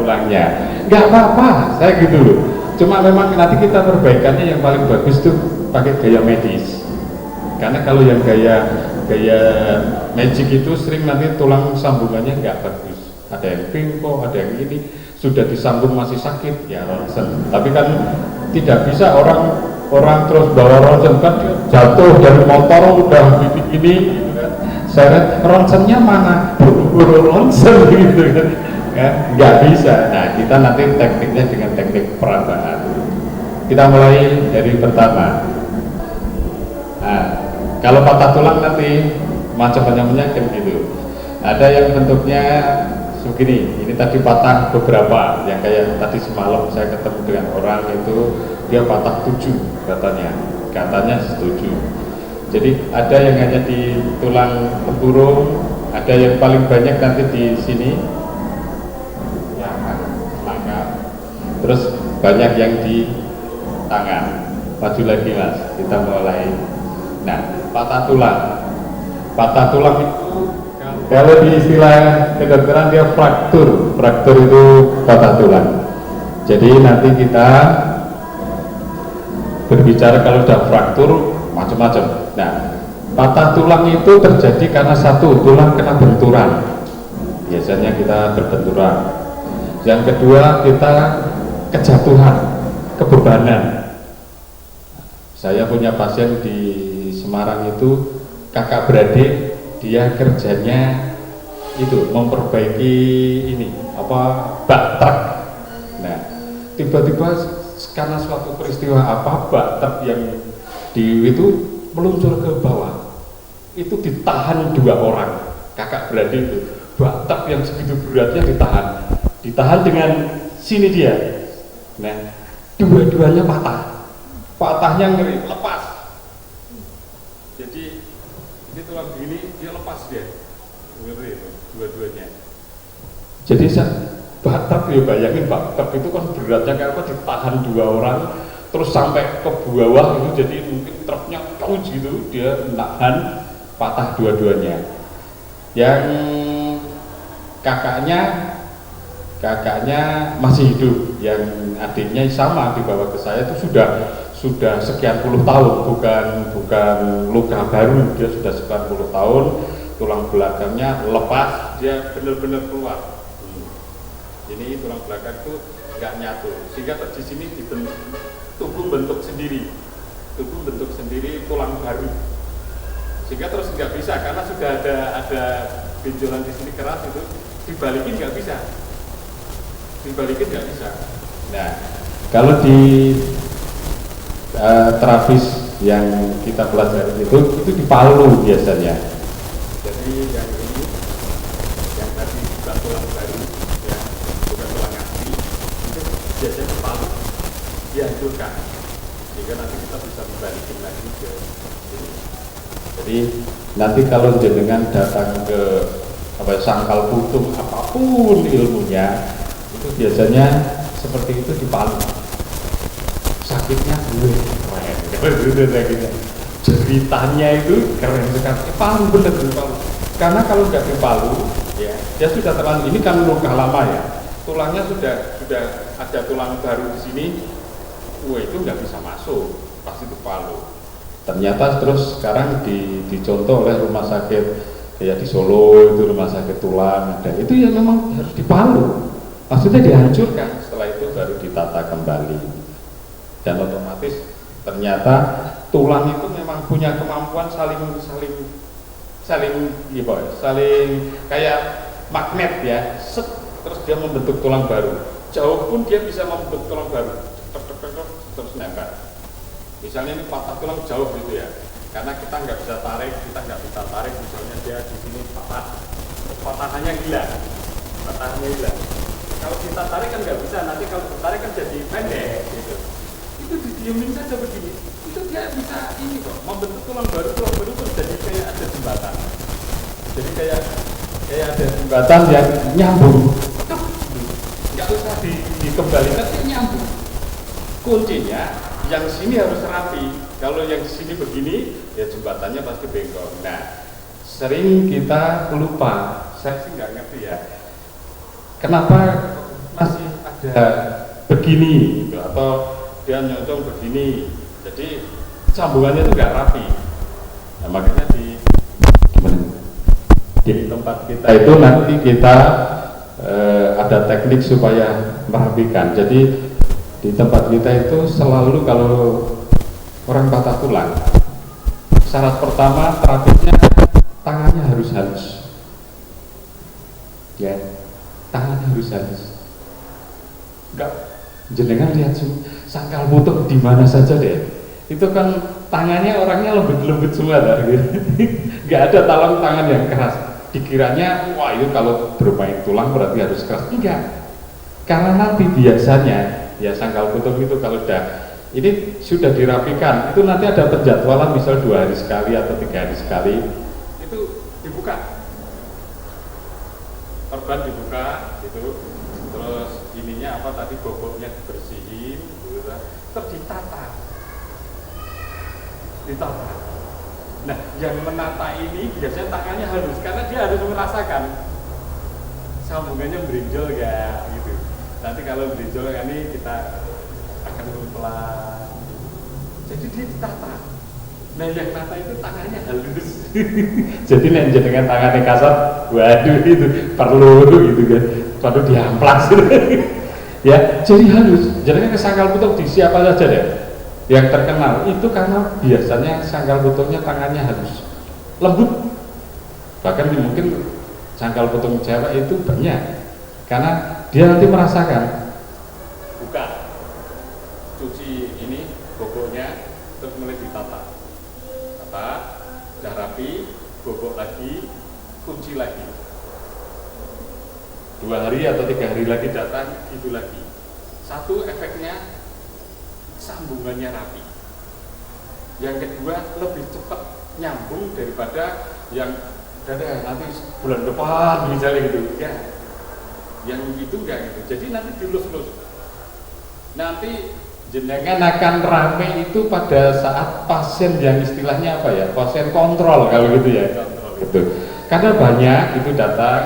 tulangnya. Nggak apa-apa, saya gitu loh. Cuma memang nanti kita perbaikannya yang paling bagus tuh pakai gaya medis. Karena kalau yang gaya magic itu sering nanti tulang sambungannya nggak bagus. Ada yang pingpo, ada yang ini sudah disambung masih sakit ya ronsen. Tapi kan tidak bisa orang terus bawa ronsen, kan jatuh dari motor udah gini gitu kan. Saya ronsennya mana? Buru-buru ronsen gitu kan. Ya, nggak bisa. Nah, kita nanti tekniknya dengan teknik perabaan. Kita mulai dari pertama. Nah, kalau patah tulang nanti macam-macamnya kayak gitu. Ada yang bentuknya begini. Ini tadi patah beberapa. Yang kayak tadi semalam saya ketemu dengan orang itu dia patah 7 katanya setuju. Jadi ada yang hanya di tulang tempurung, ada yang paling banyak nanti di sini. Terus banyak yang di tangan. Maju lagi mas, kita mulai. Nah, patah tulang itu kalau di istilah kedokteran dia fraktur itu patah tulang. Jadi nanti kita berbicara kalau sudah fraktur macam-macam. Nah, patah tulang itu terjadi karena satu, tulang kena benturan. Biasanya kita berbenturan. Yang kedua, kita kejatuhan, kebebanan. Saya punya pasien di Semarang itu kakak beradik, dia kerjanya itu memperbaiki ini bak truk. Nah, tiba-tiba karena suatu peristiwa bak truk yang itu meluncur ke bawah, itu ditahan 2 orang kakak beradik itu. Bak truk yang segitu beratnya ditahan dengan sini dia. Nah, dua-duanya patahnya ngeri, lepas. Jadi ini tulang begini dia lepas dia, ngeri itu dua-duanya. Jadi batak ya, bayangin batak itu kan beratnya kayak ditahan 2 orang terus sampai ke bawah itu, jadi mungkin truknya jauh gitu, dia nahan, patah dua-duanya. Yang kakaknya masih hidup, yang adiknya sama dibawa ke saya itu sudah sekian puluh tahun, bukan luka baru, dia sudah sekian puluh tahun, tulang belakangnya lepas, dia benar-benar keluar. Ini tulang belakang itu nggak nyatu, sehingga di sini tubuh bentuk sendiri tulang baru, sehingga terus nggak bisa karena sudah ada benjolan di sini keras, itu dibalikin nggak bisa. Nah, kalau di terapis yang kita pelajari itu di Palu biasanya. Jadi yang ini, yang tadi bukan tulang baru, ya, bukan tulang asli, itu biasanya di Palu dihancurkan, sehingga nanti kita bisa membalikin lagi ke sini. Jadi nanti kalau jenengan datang ke sangkal putung apapun ilmunya, itu biasanya seperti itu di Palu. Sakitnya keren, ceritanya itu keren sekali. Palu bener di Palu. Karena kalau nggak di Palu, ya dia sudah terlalu, ini kan luka lama ya, tulangnya sudah ada tulang baru di sini, itu nggak bisa masuk, pasti di Palu. Ternyata terus sekarang dicontoh oleh rumah sakit kayak di Solo itu rumah sakit tulang ada, itu ya memang harus di Palu. Maksudnya dihancurkan, setelah itu baru ditata kembali. Dan otomatis ternyata tulang itu memang punya kemampuan saling kayak magnet ya, terus dia membentuk tulang baru. Jauh pun dia bisa membentuk tulang baru, terus nempel. Misalnya ini patah tulang jauh gitu ya, karena kita nggak bisa tarik, misalnya dia di sini patahannya hilang. Kalau kita tarik kan nggak bisa, nanti kalau ditarik kan jadi pendek gitu. Itu didiemin saja begini, itu dia bisa ini kok, membentuk tulang baru pun jadi kayak ada jembatan. Jadi kayak ada jembatan yang nyambung. Nggak usah dikembalikan, dia nyambung. Kuncinya yang sini harus rapi. Kalau yang sini begini, ya jembatannya pasti bengkok. Nah, sering kita lupa. Saya sih nggak ngerti ya. Kenapa masih ada begini gitu, atau dia nyocong begini, jadi sambungannya itu nggak rapi. Nah, makanya di tempat kita itu nanti kita ada teknik supaya merapikan. Jadi di tempat kita itu selalu kalau orang patah tulang, syarat pertama terapinya tangannya harus halus, ya, tangannya harus halus. Enggak, jenengan lihat sangkal putuk di mana saja deh, itu kan tangannya orangnya lembut-lembut semua dah, gitu. Nggak ada talang tangan yang keras. Dikiranya wah itu kalau bermain tulang berarti harus keras. Enggak, karena nanti biasanya ya sangkal putuk itu kalau ini sudah dirapikan, itu nanti ada penjadwalan, misal 2 hari sekali atau 3 hari sekali itu dibuka, perban dibuka gitu, terus ininya apa tadi, bobotnya dibersihin gitu, terus ditata. Nah, yang menata ini biasanya tangannya halus karena dia harus merasakan sambungannya berinjol ya gitu. Nanti kalau berinjol ini kita akan pelan. Jadi dia ditata. Nah, yang nata itu tangannya halus. Jadi nek jenengan tangannya kasar, waduh itu perlu gitu kan. Perlu diamplas. Ya, jadi halus. Jenengan ke sangkal putuk di siapa saja deh yang terkenal itu karena biasanya sangkal putuknya tangannya halus, lembut. Bahkan mungkin sangkal putuk cewek itu banyak karena dia nanti merasakan buka, cuci ini boboknya, terus mulai ditata, udah rapi, bobok lagi, kunci lagi. 2 hari atau 3 hari lagi datang, itu lagi. Satu, efeknya sambungannya rapi. Yang kedua, lebih cepat nyambung daripada yang nanti bulan depan misalnya gitu ya. Yang itu enggak gitu. Jadi nanti dilus-lus. Nanti jenengan akan rame itu pada saat pasien yang istilahnya apa ya, pasien kontrol kalau gitu ya, gitu. Karena banyak itu datang,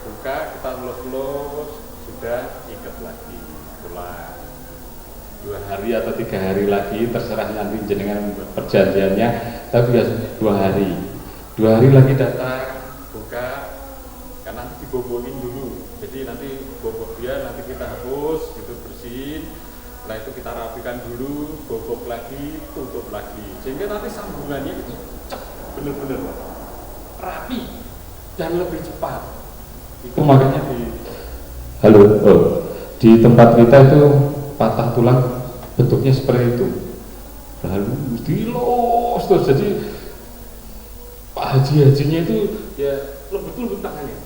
buka, kita lulus-lulus, sudah ikat lagi, pulang 2 hari atau 3 hari lagi, terserah nanti jenengan perjanjiannya, tapi biasanya 2 hari 2 hari lagi datang, buka, karena nanti dibobokin dulu, jadi nanti bobok dia, nanti kita hapus, gitu, bersihin. Setelah itu kita rapikan dulu, bobok lagi, tutup lagi, sehingga nanti sambungannya itu cep, bener-bener rapi dan lebih cepat. Itu makanya di tempat kita itu patah tulang bentuknya seperti itu, lalu dilos terus. Jadi Pak hajinya itu ya lembut tangannya.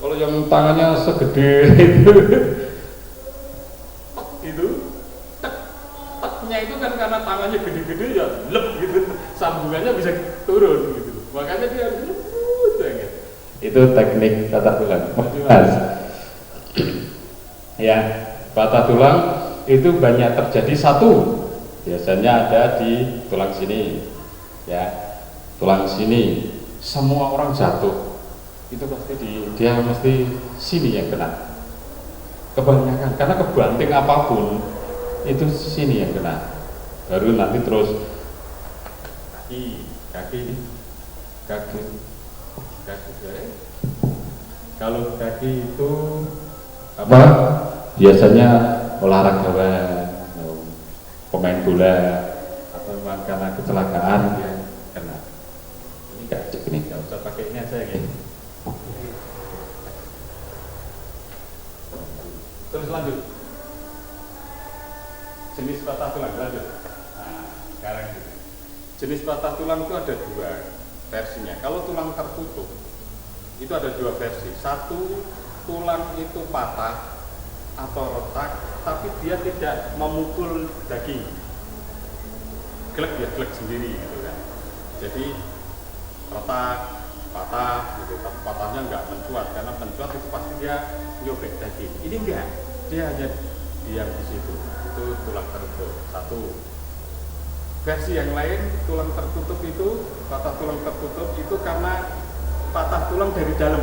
Kalau yang tangannya segede itu teknya itu kan karena tangannya gede-gede ya lep gitu, sambungannya bisa turun gitu, makanya dia harus lembut banget. Itu teknik patah tulang, Mas. Ya, patah tulang itu banyak terjadi. Satu, biasanya ada di tulang sini, ya, tulang sini. Semua orang jatuh itu pasti dia mesti sini yang kena. Kebanyakan karena kebanting apapun itu sini yang kena. Baru nanti terus kaki. Kalau kaki itu apa? Biasanya olahragawan, pemain bola, atau karena kecelakaan dia kena. Ini nggak usah pakai ini aja ya. Terus lanjut, jenis patah tulang lanjut. Nah, sekarang ini jenis patah tulang itu ada 2 versinya. Kalau tulang tertutup itu ada 2 versi. Satu, tulang itu patah atau retak, tapi dia tidak memukul daging, glek sendiri gitu kan. Jadi retak, patah gitu, tapi patahnya nggak mencuat, karena mencuat itu pasti dia nyobek daging. Ini enggak, dia hanya diam di situ. Itu tulang tertutup. Satu. Versi yang lain, tulang tertutup itu, patah tulang tertutup itu karena patah tulang dari dalam,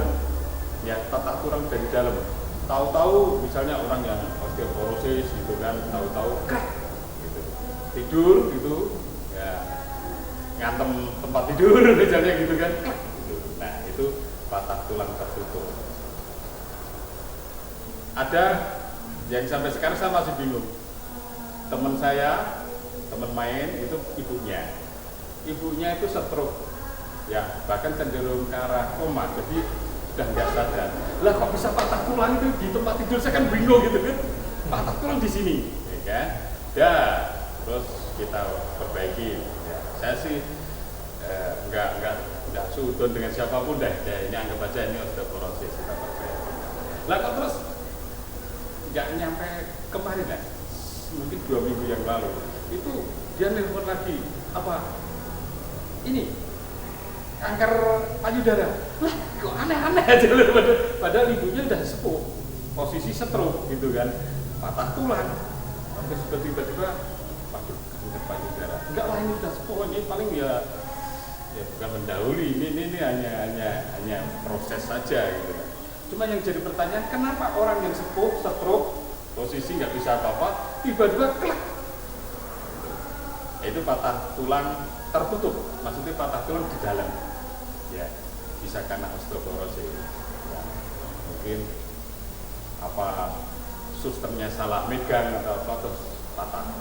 ya, patah tulang dari dalam. tahu-tahu misalnya orang yang osteoporosis gitu kan, tahu-tahu krak gitu. Tidur gitu ya, ngantem tempat tidur misalnya gitu kan, gitu. Nah itu patah tulang tertutup. Ada yang sampai sekarang saya masih bingung. Teman saya, teman main itu ibunya itu stroke, ya bahkan cenderung ke arah koma, jadi sudah nggak sadar. Lah kok bisa patah tulang itu di tempat tidur, saya kan bingung gitu kan. Patah tulang di sini, ya kan? Ya, terus kita perbaiki. Ya, saya sih nggak sudon dengan siapapun deh. Ya, ini anggap aja ini osteoporosis, kita perbaiki. Lah kok terus nggak nyampe kemarin ya? Mungkin 2 minggu yang lalu itu dia nelfon lagi, apa ini kanker payudara. Lah kok aneh-aneh aja loh, padahal ibunya udah sepuh, posisi stroke gitu kan, patah tulang, sampai tiba-tiba waduh kanker payudara. Enggak lah, ini udah sepuh, ini paling ya bukan mendahului, ini hanya proses saja gitu kan. Cuma yang jadi pertanyaan, kenapa orang yang sepuh stroke, posisi nggak bisa apa-apa, tiba-tiba klek, itu patah tulang tertutup, maksudnya patah tulang di dalam, ya bisa karena osteoporosis, ya, mungkin apa susternya salah megang atau apa terus patah,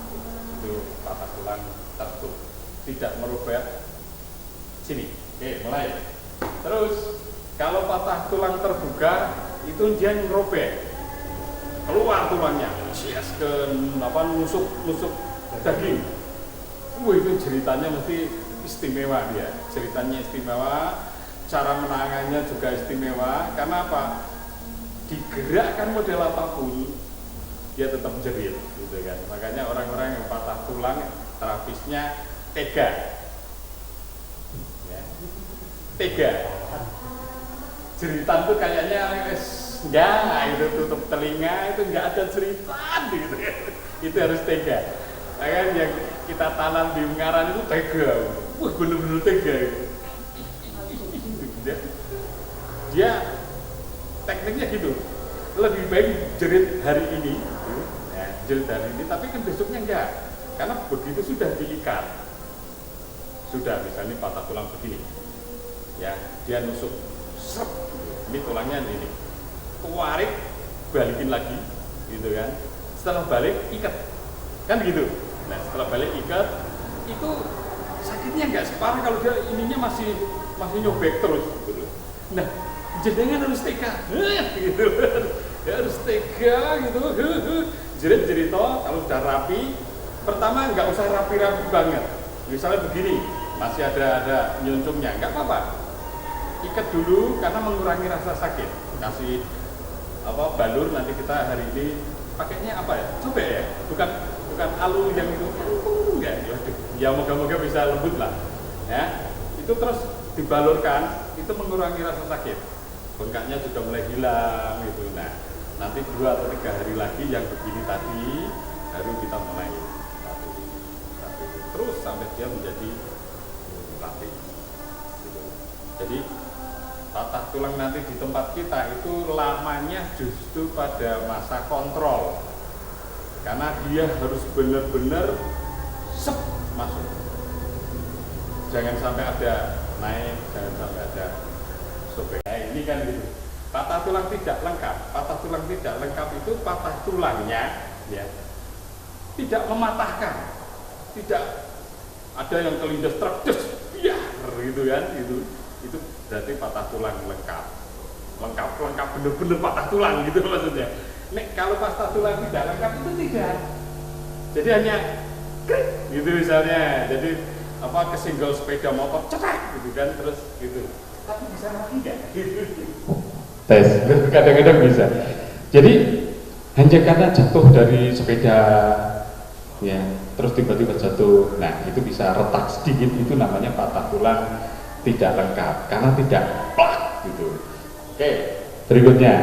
itu patah tulang tertutup, tidak merubah sini. Oke, mulai. Terus kalau patah tulang terbuka itu dia ngerobek, keluar tulangnya, yes, ke apa nusuk daging. Itu ceritanya mesti istimewa dia. Ceritanya istimewa, cara menangannya juga istimewa. Karena apa? Digerakkan model apapun, dia tetap jerit, gitu kan. Makanya orang-orang yang patah tulang terapisnya tega, ya. Tega. Jeritan tuh kayaknya enggak, itu tutup telinga, itu enggak ada jeritan gitu ya. Itu harus tega. Makanya yang kita tanam di Ungaran itu tega. Wah, bener-bener tega gitu. Dia tekniknya gitu. Lebih baik jerit hari ini, ya, jerit hari ini, tapi kan besoknya enggak. Karena begitu sudah diikat, sudah misalnya patah tulang begini, ya, dia nusuk, sep, ini tulangnya ini, kewarik, balikin lagi, gitu kan. Setelah balik ikat, kan gitu. Nah setelah balik ikat, itu sakitnya nggak separah kalau dia ininya masih nyobek terus, gitu. Nah jenengan harus tega, gitu, ya harus tega, gitu. Jerit kalau udah rapi, pertama nggak usah rapi-rapi banget. Misalnya begini, masih ada nyoncongnya, nggak apa-apa. Ikat dulu karena mengurangi rasa sakit. Kasih apa balur, nanti kita hari ini pakainya apa ya? Coba ya, bukan alu yang itu enggak ya, moga-moga bisa lembut lah. Ya, itu terus dibalurkan, itu mengurangi rasa sakit. Bengkaknya sudah mulai hilang gitu. Nah, nanti 2 atau 3 hari lagi yang begini tadi baru kita mulai rapi. Terus sampai dia menjadi rapi. Gitu. Jadi patah tulang nanti di tempat kita itu lamanya justru pada masa kontrol, karena dia harus benar-benar sep masuk, jangan sampai ada naik, jangan sampai ada sobek. Nah, ini kan gitu. Patah tulang tidak lengkap. Patah tulang tidak lengkap itu patah tulangnya, ya, tidak mematahkan, tidak ada yang kelindas truk, biar gitu kan, itu berarti patah tulang lengkap bener-bener patah tulang gitu maksudnya. Nek kalau patah tulang tidak lengkap itu tidak, jadi hanya krik gitu misalnya, jadi apa kesenggol sepeda motor cetak gitu kan, terus gitu, tapi bisa lagi nggak gitu. Tes, kadang-kadang bisa. Jadi hanya karena jatuh dari sepeda, ya, terus tiba-tiba jatuh, nah itu bisa retak sedikit, itu namanya patah tulang tidak lengkap karena tidak plak gitu. Oke, berikutnya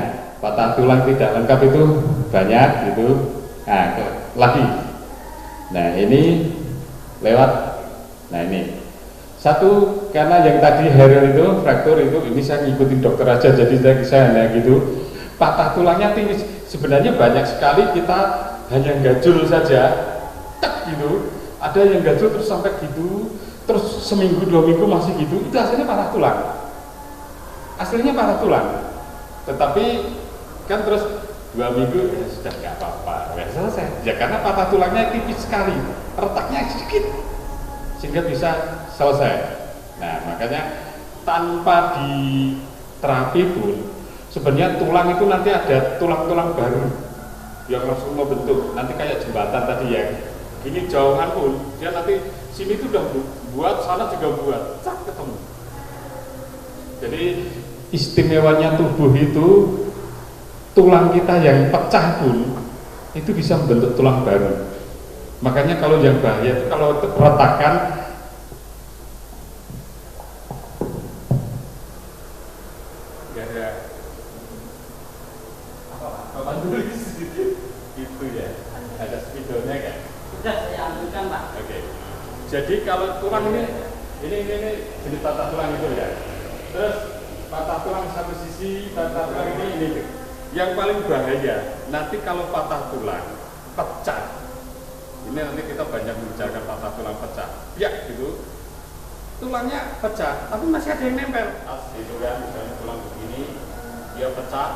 patah tulang tidak lengkap itu banyak gitu. Nah, lagi. Nah, ini lewat. Nah, ini. Satu, karena yang tadi Herel itu fraktur itu, ini saya ngikutin dokter aja, jadi saya hanya gitu. patah tulangnya tipis. Sebenarnya banyak sekali kita hanya gajul saja, tek gitu. Ada yang gajul terus sampai gitu, terus seminggu 2 minggu masih gitu, itu hasilnya patah tulang. Aslinya patah tulang. Tetapi kan terus 2 minggu ya sudah nggak apa-apa, ya selesai. Ya karena patah tulangnya tipis sekali, retaknya sedikit, sehingga bisa selesai. Nah makanya tanpa di terapi pun sebenarnya tulang itu nanti ada tulang-tulang baru yang langsung membentuk, nanti kayak jembatan tadi ya. Ini jauhan pun dia nanti sini tuh udah buat, sana juga buat, cak ketemu. Jadi istimewanya tubuh itu, tulang kita yang pecah pun itu bisa membentuk tulang baru. Makanya kalau yang bahaya itu kalau retakan nggak ada apa tulis itu ya, ada spidolnya kan? Sudah saya ambilkan Pak. Oke. Jadi kalau tulang ini jenis patah tulang itu ya. Terus patah tulang satu sisi, patah tulang ini. Yang paling bahaya nanti kalau patah tulang pecah. Ini nanti kita banyak membicarakan patah tulang pecah. Piak gitu. Tulangnya pecah, tapi masih ada yang nempel. Itu kan misalnya tulang begini, dia pecah.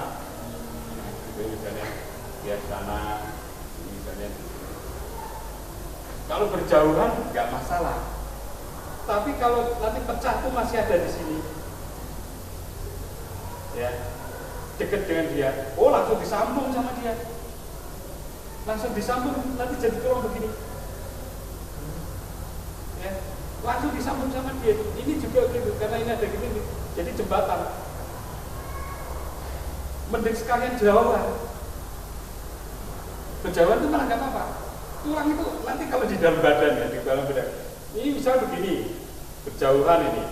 Itu misalnya dia sana, misalnya. Kalau berjauhan nggak masalah, tapi kalau nanti pecah tuh masih ada di sini, ya deket dengan dia, oh langsung disambung sama dia, langsung disambung nanti jadi tulang begini, ya langsung disambung sama dia. Ini juga gitu karena ini ada gini, jadi jembatan. Mending sekalian jauhan, berjauhan itu malah nggak apa-apa. Tulang itu nanti kalau di dalam badan ya, di dalam badan ini misal begini, berjauhan ini.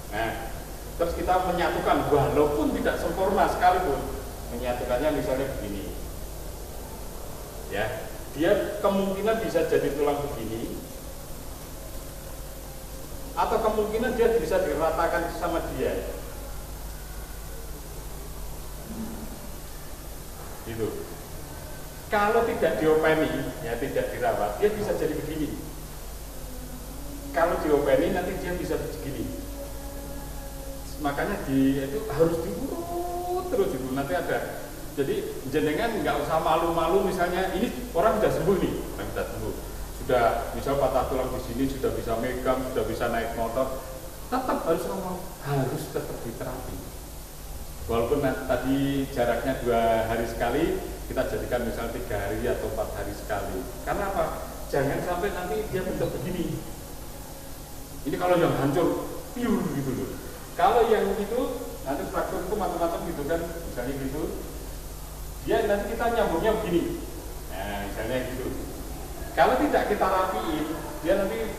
Nah, terus kita menyatukan walaupun tidak sempurna sekalipun, menyatukannya misalnya begini. Ya, dia kemungkinan bisa jadi tulang begini, atau kemungkinan dia bisa diratakan sama dia. Gitu. Kalau tidak diopeni, ya tidak dirawat, dia bisa jadi begini. Kalau diopeni nanti dia bisa begini. Makanya itu harus diurut terus itu. Nanti ada. Jadi jenengan nggak usah malu-malu misalnya ini orang sudah sembuh nih, orang sudah sembuh, sudah misal patah tulang di sini sudah bisa megang, sudah bisa naik motor, tetap harus tetap diterapi. Walaupun tadi jaraknya 2 hari sekali, kita jadikan misal 3 hari atau 4 hari sekali. Karena apa? Jangan sampai nanti dia bentuk begini. Ini kalau yang hancur pure gitu loh. Kalau yang itu nanti fraktur itu macam-macam gitu kan, misalnya gitu. Dia nanti kita nyambungnya begini. Nah, misalnya gitu. Kalau tidak kita rapiin, dia nanti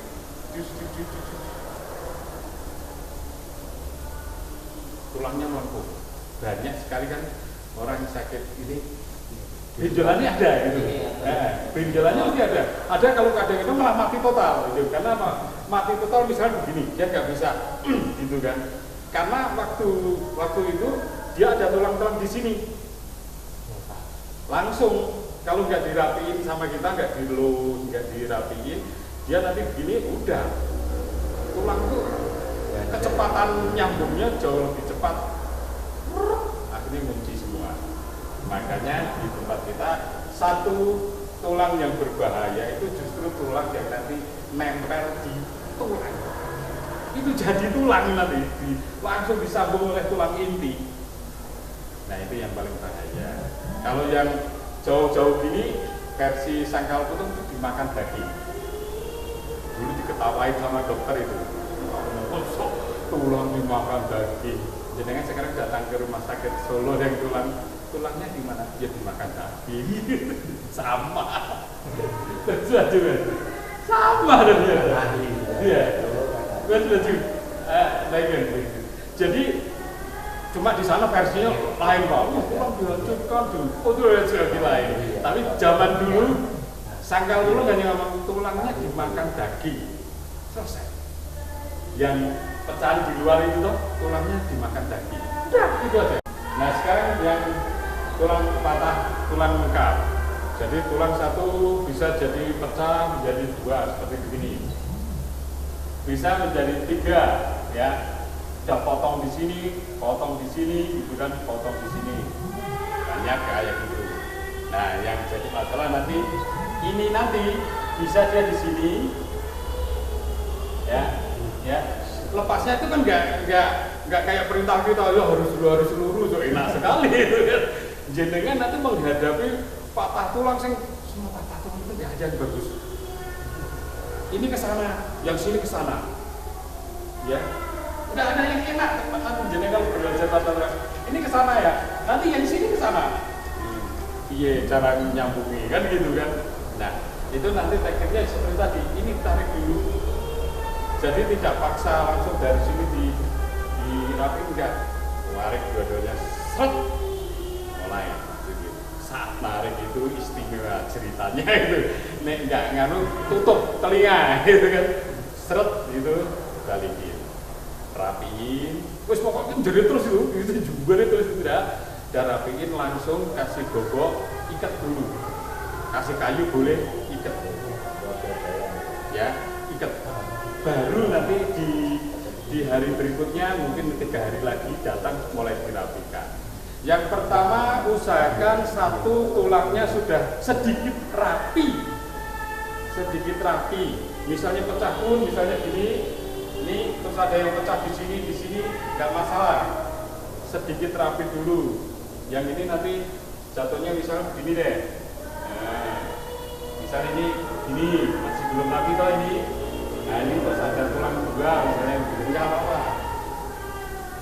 tulangnya melengkung. Banyak sekali kan orang sakit ini benjolannya ada gitu. Benjolannya masih ada. Ada kalau kadang itu malah mati total gitu. Karena apa? Mati total misalnya begini, dia nggak bisa gitu kan. Karena waktu itu dia ada tulang-tulang di sini. Langsung kalau nggak dirapiin sama kita, nggak dilus, nggak dirapiin, dia nanti begini udah tulang tuh kecepatan nyambungnya jauh lebih cepat, akhirnya ngunci semua. Makanya di tempat kita satu tulang yang berbahaya itu justru tulang yang nanti nempel di tulang. Itu jadi tulang nanti langsung disambung oleh tulang inti. Nah itu yang paling bahaya. Kalau yang jauh-jauh gini versi sangkal putung itu dimakan daging. Dulu diketawain sama dokter itu. Tulang dimakan daging. Jadi sekarang datang ke rumah sakit Solo yang tulangnya di mana? Dia dimakan daging. Sama. Sama dia. Iya. Jadi cuma di sana versinya lain Pak. Tulang dihancurkan dulu. Itu lagi lain. Tapi zaman dulu sangkal dulu hanya ngomong tulangnya dimakan daging. Selesai. Yang pecahan di luar itu tuh tulangnya dimakan daging. Udah gitu aja. Nah sekarang yang tulang lengkap. Jadi tulang satu bisa jadi pecah menjadi dua seperti begini. Bisa menjadi tiga, ya. Kita potong di sini, gitu kan, potong di sini. Banyak kayak gitu. Nah, yang jadi masalah nanti ini nanti bisa dia di sini, ya. Lepasnya itu kan nggak kayak perintah kita, ya harus lurus, so enak sekali itu kan. Jenengan nanti menghadapi patah tulang semua patah tulang itu nggak aja bagus. Ini ke sana, yang sini ke sana, ya. Nggak ada yang enak, nanti jenengan belajar patah tulang. Ini ke sana ya, nanti yang sini ke sana. Iya, cara nyambungi kan gitu kan. Nah, itu nanti tekniknya seperti tadi. Ini tarik dulu. Jadi tidak paksa langsung dari sini dirapi, enggak. Tarik dua-duanya, seret, mulai. Gitu. Saat tarik itu istimewa ceritanya itu. Nek enggak nganu tutup telinga gitu kan. Seret gitu, balikin. Rapiin. Wes pokoknya jerit terus itu juga terus tidak. Dan rapiin langsung kasih gogok, ikat dulu. Kasih kayu boleh, ikat. Ya, ikat. Baru nanti di hari berikutnya mungkin 3 hari lagi datang mulai dirapikan. Yang pertama usahakan satu tulangnya sudah sedikit rapi, misalnya pecah pun misalnya gini, ini terus ada yang pecah di sini nggak masalah, sedikit rapi dulu. Yang ini nanti jatuhnya misalnya begini deh, nah, misalnya ini masih belum rapi toh ini. Nah ini terus ada tulang juga misalnya enggak apa-apa,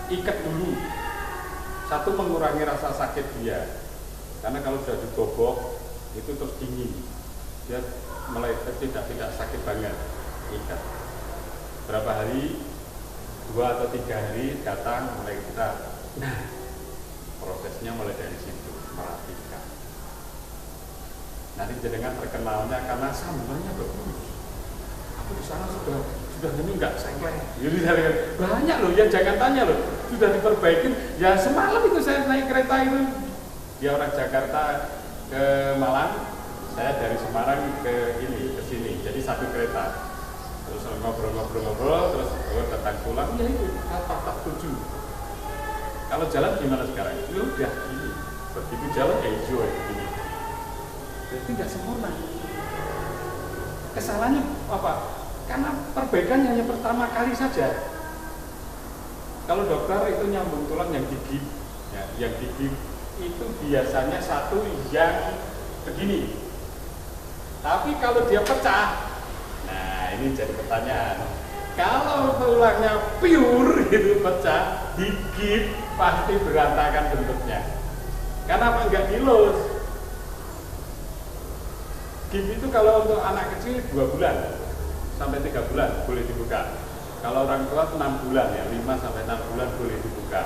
ikat dulu. Satu, mengurangi rasa sakit dia, karena kalau sudah digobok itu terus dingin, dia mulai tidak sakit banget. Ikat berapa hari, 2 atau 3 hari datang mulai kita. Nah prosesnya mulai dari situ, merapikan. Nanti jenengan terkenalnya karena sambelnya bagus. Aku di sana sudah ini enggak sengkleng. Jadi banyak loh, ya jangan tanya loh, sudah diperbaikin. Ya semalam itu saya naik kereta itu, dia orang Jakarta ke Malang, saya dari Semarang ke sini, jadi satu kereta. Terus ngobrol, terus datang pulang, ya itu patah 7. Kalau jalan gimana sekarang? Ya udah gini, begitu jalan ya hijau begini. Jadi nggak sempurna. Kesalahannya apa? Karena perbaikan hanya pertama kali saja. Kalau dokter itu nyambung tulang yang gigit, ya, yang gigit itu biasanya satu yang begini. Tapi kalau dia pecah, nah ini jadi pertanyaan. Kalau tulangnya pure gitu pecah, gigit pasti berantakan bentuknya. Kenapa enggak dilus? GIP itu kalau untuk anak kecil 2 bulan sampai 3 bulan boleh dibuka. Kalau orang tua 6 bulan ya, 5 sampai 6 bulan boleh dibuka.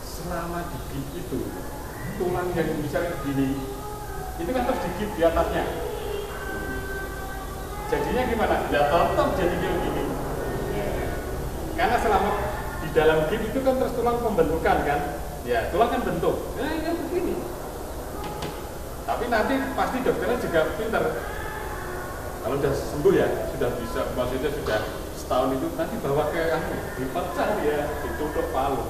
Selama di GIP itu tulang yang misalnya begini, itu kan terus digigit di atasnya. Jadinya gimana? Tidak tetap jadinya begini. Karena selama di dalam GIP itu kan terus tulang pembentukan kan, ya tulang kan bentuk. Nah ini begini. Tapi nanti pasti dokternya juga pintar. Kalau sudah sembuh ya, sudah bisa, maksudnya sudah setahun itu nanti bawa ke dipecah ya, ditutup palu.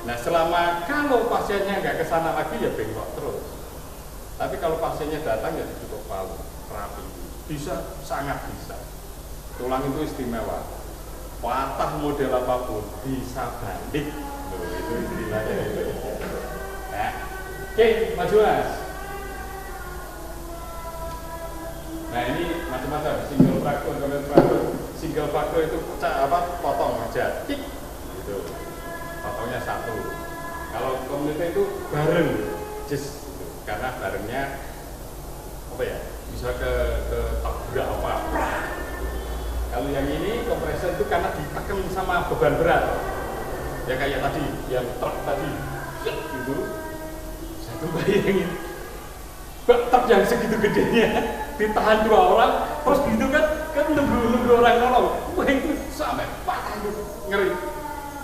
Nah selama kalau pasiennya nggak kesana lagi ya bengkok terus. Tapi kalau pasiennya datang ya ditutup palu, rapi. Bisa, sangat bisa. Tulang itu istimewa. Patah model apapun bisa balik. Loh, itu istilahnya itu. Nah, oke, maju mas. Nah ini macam-macam, single fraktur, double fraktur. Single fraktur itu potong aja, tik, gitu. Potongnya satu. Kalau komunitas itu bareng, just, gitu. Karena barengnya apa ya? Bisa ke tabrak apa? Kalau yang ini kompresor itu karena ditekan sama beban berat. Ya kayak tadi, yang truk tadi, gitu. Satu bayangin, truk yang segitu gedenya ditahan 2 orang, terus gitu kan nunggu orang nolong. Wah itu sampai patah itu, ngeri.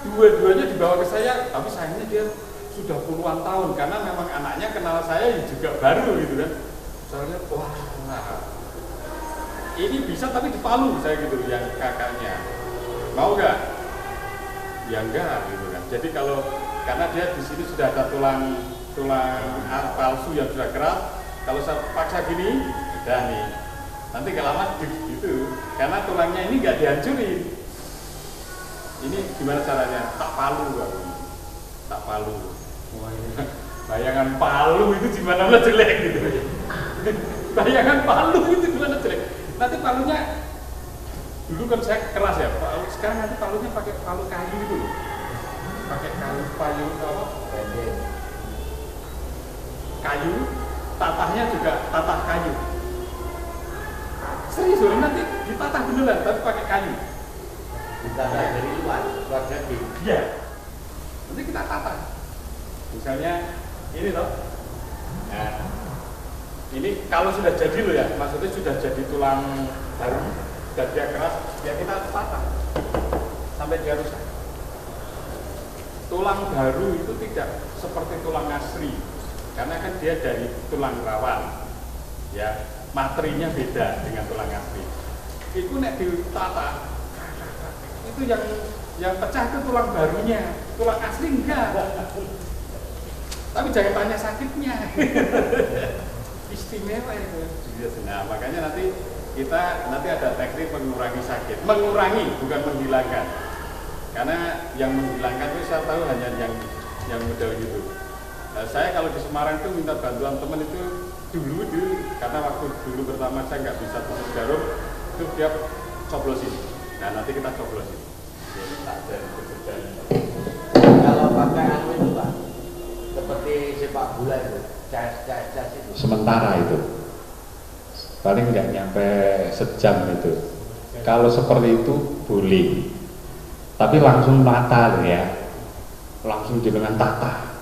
dua-duanya dibawa ke saya, tapi sayangnya dia sudah puluhan tahun karena memang anaknya kenal saya juga baru gitu kan. Soalnya wah, ini bisa tapi di Palu saya gitu yang kakaknya. Mau nggak? Ya enggak gitu kan. Jadi kalau karena dia di sini sudah ada tulang palsu yang sudah keras, kalau saya paksa gini, udah nih. Nanti kalau lama gitu, karena tulangnya ini nggak dihancurin. Ini gimana caranya? Tak palu aku. Tak palu. Wah, ini bayangan palu itu gimana lah jelek gitu. Bayangan palu itu gimana jelek. Nanti palunya dulu kan saya keras ya. Sekarang nanti palunya pakai palu kayu gitu loh. Pakai kayu apa? Kayu, tatahnya juga tatah kayu. Serius loh, nanti ditatah beneran tapi pakai kayu. Ditatah dari luar daging. Iya. Nanti kita tatah. Misalnya ini loh. Nah, ini kalau sudah jadi loh ya, maksudnya sudah jadi tulang baru, sudah dia keras, ya kita tatah sampai dia rusak. Tulang baru itu tidak seperti tulang asli, karena kan dia dari tulang rawan, ya materinya beda dengan tulang asli. Itu nek ditata, itu yang pecah itu tulang barunya, tulang asli enggak. Tapi jangan tanya sakitnya. Istimewa itu. Nah, makanya nanti kita ada teknik mengurangi sakit, mengurangi bukan menghilangkan. Karena yang menghilangkan itu saya tahu hanya yang model gitu. Nah, saya kalau di Semarang itu minta bantuan teman itu dulu karena waktu dulu pertama saya nggak bisa tusuk jarum, itu dia coblosin. Nah nanti kita coblosin. Jadi tak ada pekerjaan. Kalau pakai anu itu Pak, seperti sepak bola itu, cas itu. Sementara itu paling nggak nyampe sejam itu. Kalau seperti itu boleh, tapi langsung mata ya, langsung dengan tata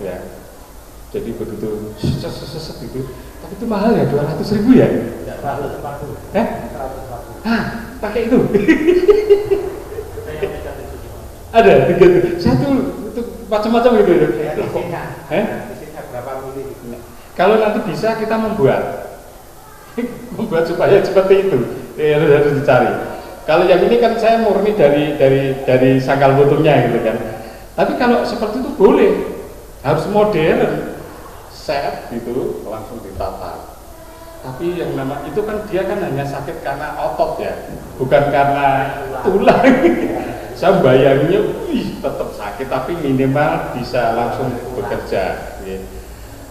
ya. Jadi begitu seset gitu, tapi itu mahal ya, 200.000 ya? 140. Pakai itu. Ada 3 saya tuh itu macam-macam gitu ya. Isinya berapa mili? Kalau nanti bisa kita membuat supaya seperti itu, harus dicari. Kalau yang ini kan saya murni dari sangkal potongnya gitu kan. Tapi kalau seperti itu boleh, harus modern. Set gitu langsung ditata. Tapi yang nama itu kan dia kan hanya sakit karena otot ya, bukan karena tulang. Saya bayanginnya, tetap sakit tapi minimal bisa langsung bekerja. Ya.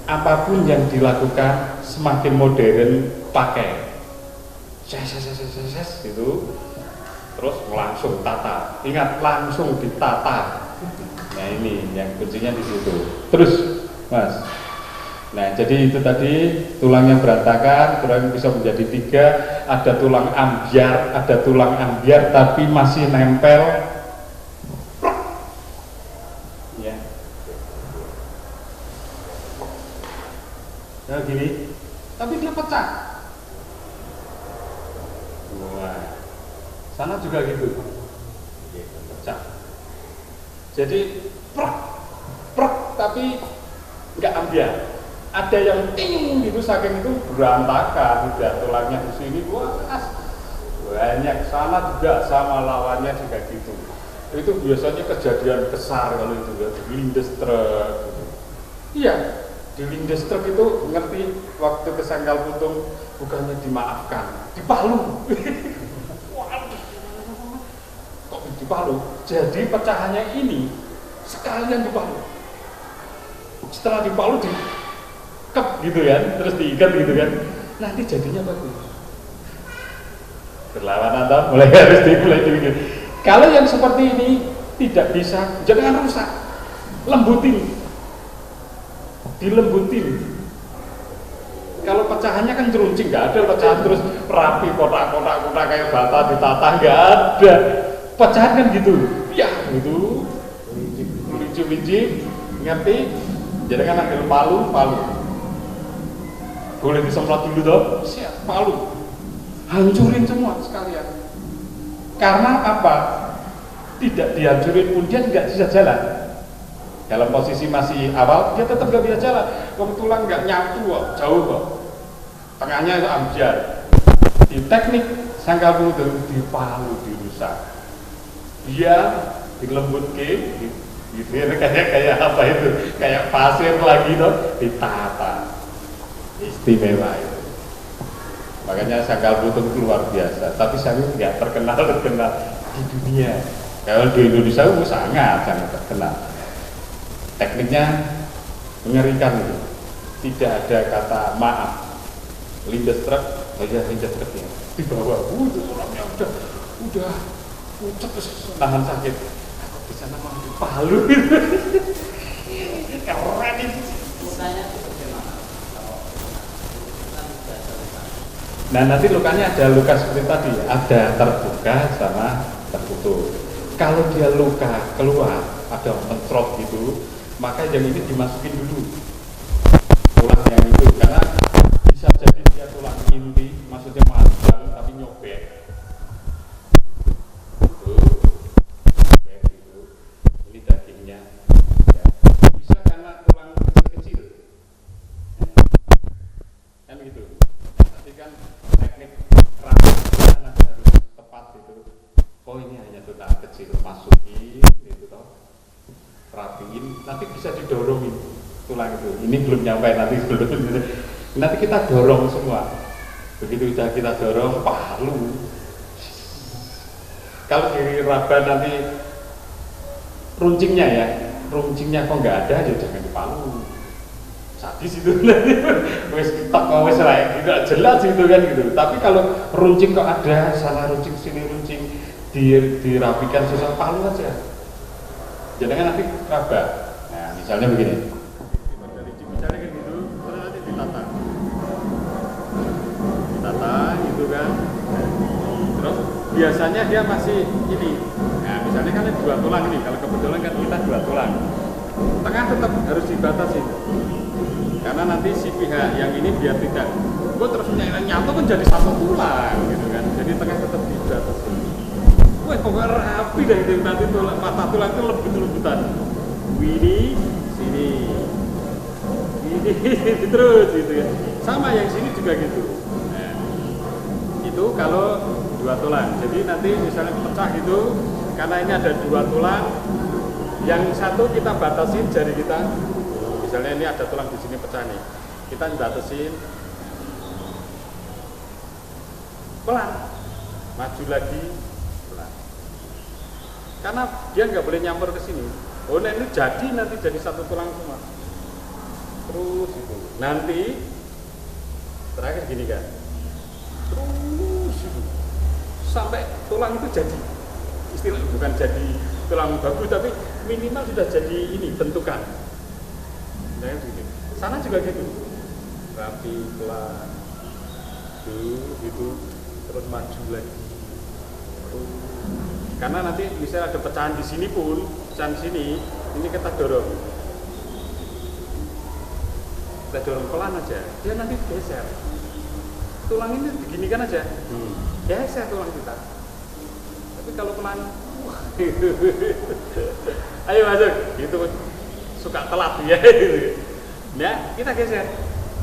Apapun yang dilakukan semakin modern pakai. Ses gitu. Terus langsung tata. Ingat langsung ditata. Nah ini yang kuncinya di situ. Terus, Mas. Nah, jadi itu tadi tulangnya berantakan, tulang bisa menjadi 3, ada tulang ambiar tapi masih nempel. Ya. Nah, gini, tapi dia pecah. Wah, sana juga gitu, pecah. Jadi, tapi nggak ambiar. Ada yang ting gitu saking itu berantakan, udah tulangnya di sini banyak, sana juga sama lawannya juga gitu. Itu biasanya kejadian besar kalau itu ya, di lindes truk gitu. Iya, di lindes truk itu ngerti waktu ke sangkal putung bukannya dimaafkan, dipalu. Kok dipalu? Jadi pecahannya ini sekalian dipalu. Setelah dipalu kep gitu kan, terus diikat gitu kan, nanti jadinya bagus. Berlawanan atau mulai harus dimulai. Kalau yang seperti ini tidak bisa, jangan rusak, lembutin, dilembutin. Kalau pecahannya kan ceruncing, nggak ada pecahan terus rapi kotak-kotak kayak bata ditata, nggak ada. Pecahan kan gitu, ya gitu, licin, ngerti? Jadi kan ambil palu. Boleh disemprot dulu toh, siap, palu, hancurin semua sekalian. Karena apa? tidak dihancurin pun dia nggak bisa jalan. Dalam posisi masih awal dia tetap nggak bisa jalan. Kalau tulang nggak nyatu kok, jauh kok. Tengahnya itu ambiar. Di teknik sangkal putu dipalu dirusak. Dia dilembutke, kayak apa itu? Kayak pasir lagi tuh ditata. Istimewa itu. Makanya sangkal putu itu luar biasa. Tapi saya nggak terkenal di dunia. Kalau di Indonesia itu sangat terkenal. Tekniknya mengerikan itu. Tidak ada kata maaf. Lindas truk, lindas truknya di bawah. Itu tulangnya udah pucet terus nahan sakit. Kok bisa nama di Palu? Keren itu. Mukanya itu bagaimana? Nah nanti lukanya ada luka seperti tadi, ada terbuka sama tertutup. Kalau dia luka keluar, ada mencrot gitu, maka yang ini dimasukin dulu tulang yang itu, karena bisa jadi dia tulang inti, maksudnya panjang tapi nyobek. Gitu. Ini dagingnya. Ya. Bisa karena tulang kecil-kecil. Kan gitu. Tapi kan teknik rapinya nanti harus tepat gitu. Oh ini hanya tulang kecil, masukin gitu toh. Rapiin, nanti bisa didorongin tulang itu. Ini belum nyampe, nanti kita dorong semua. Begitu sudah kita dorong, palu. Kalau diraba nanti runcingnya ya, runcingnya kok nggak ada, ya jangan dipalu. Sadis itu, wes tak wes lain, tidak jelas itu kan gitu. Tapi kalau runcing kok ada, sana runcing sini runcing, dirapikan susah, palu aja. Jangan nanti raba. Nah, misalnya begini. Misalnya kan gitu, terus nanti ditata. Ditata gitu kan. Terus biasanya dia masih ini. Nah, misalnya kan dua tulang ini. Kalau kebetulan kan kita dua tulang. Tengah tetap harus dibatasi. Karena nanti si pihak yang ini biar tidak terus nyatu kan jadi satu tulang gitu kan. Jadi tengah tetap dibatasi. Wah, kok gak rapi dah itu nanti patah tulang itu lebut-lebutan. Ini, sini, ini terus gitu ya. Sama yang sini juga gitu. Nah, itu kalau dua tulang. Jadi nanti misalnya pecah gitu, karena ini ada dua tulang, yang satu kita batasin jari kita. Misalnya ini ada tulang di sini pecah nih, kita batasin pelan, maju lagi. Karena dia nggak boleh nyampur ke sini. Oh, nah ini jadi nanti jadi satu tulang semua. Terus itu. Nanti terakhir gini kan. Terus itu. Sampai tulang itu jadi. Istilah bukan jadi tulang bagus tapi minimal sudah jadi ini bentukan. Nah, gitu. Sana juga gitu. Rapi pelan. Tuh gitu. Terus maju lagi. Karena nanti misalnya ada pecahan di sini pun, pecahan sini, ini kita dorong pelan aja, dia nanti geser. Tulang ini beginikan aja, geser tulang kita. Tapi kalau pelan, ayo masuk, gitu suka telat ya. Nah, kita geser.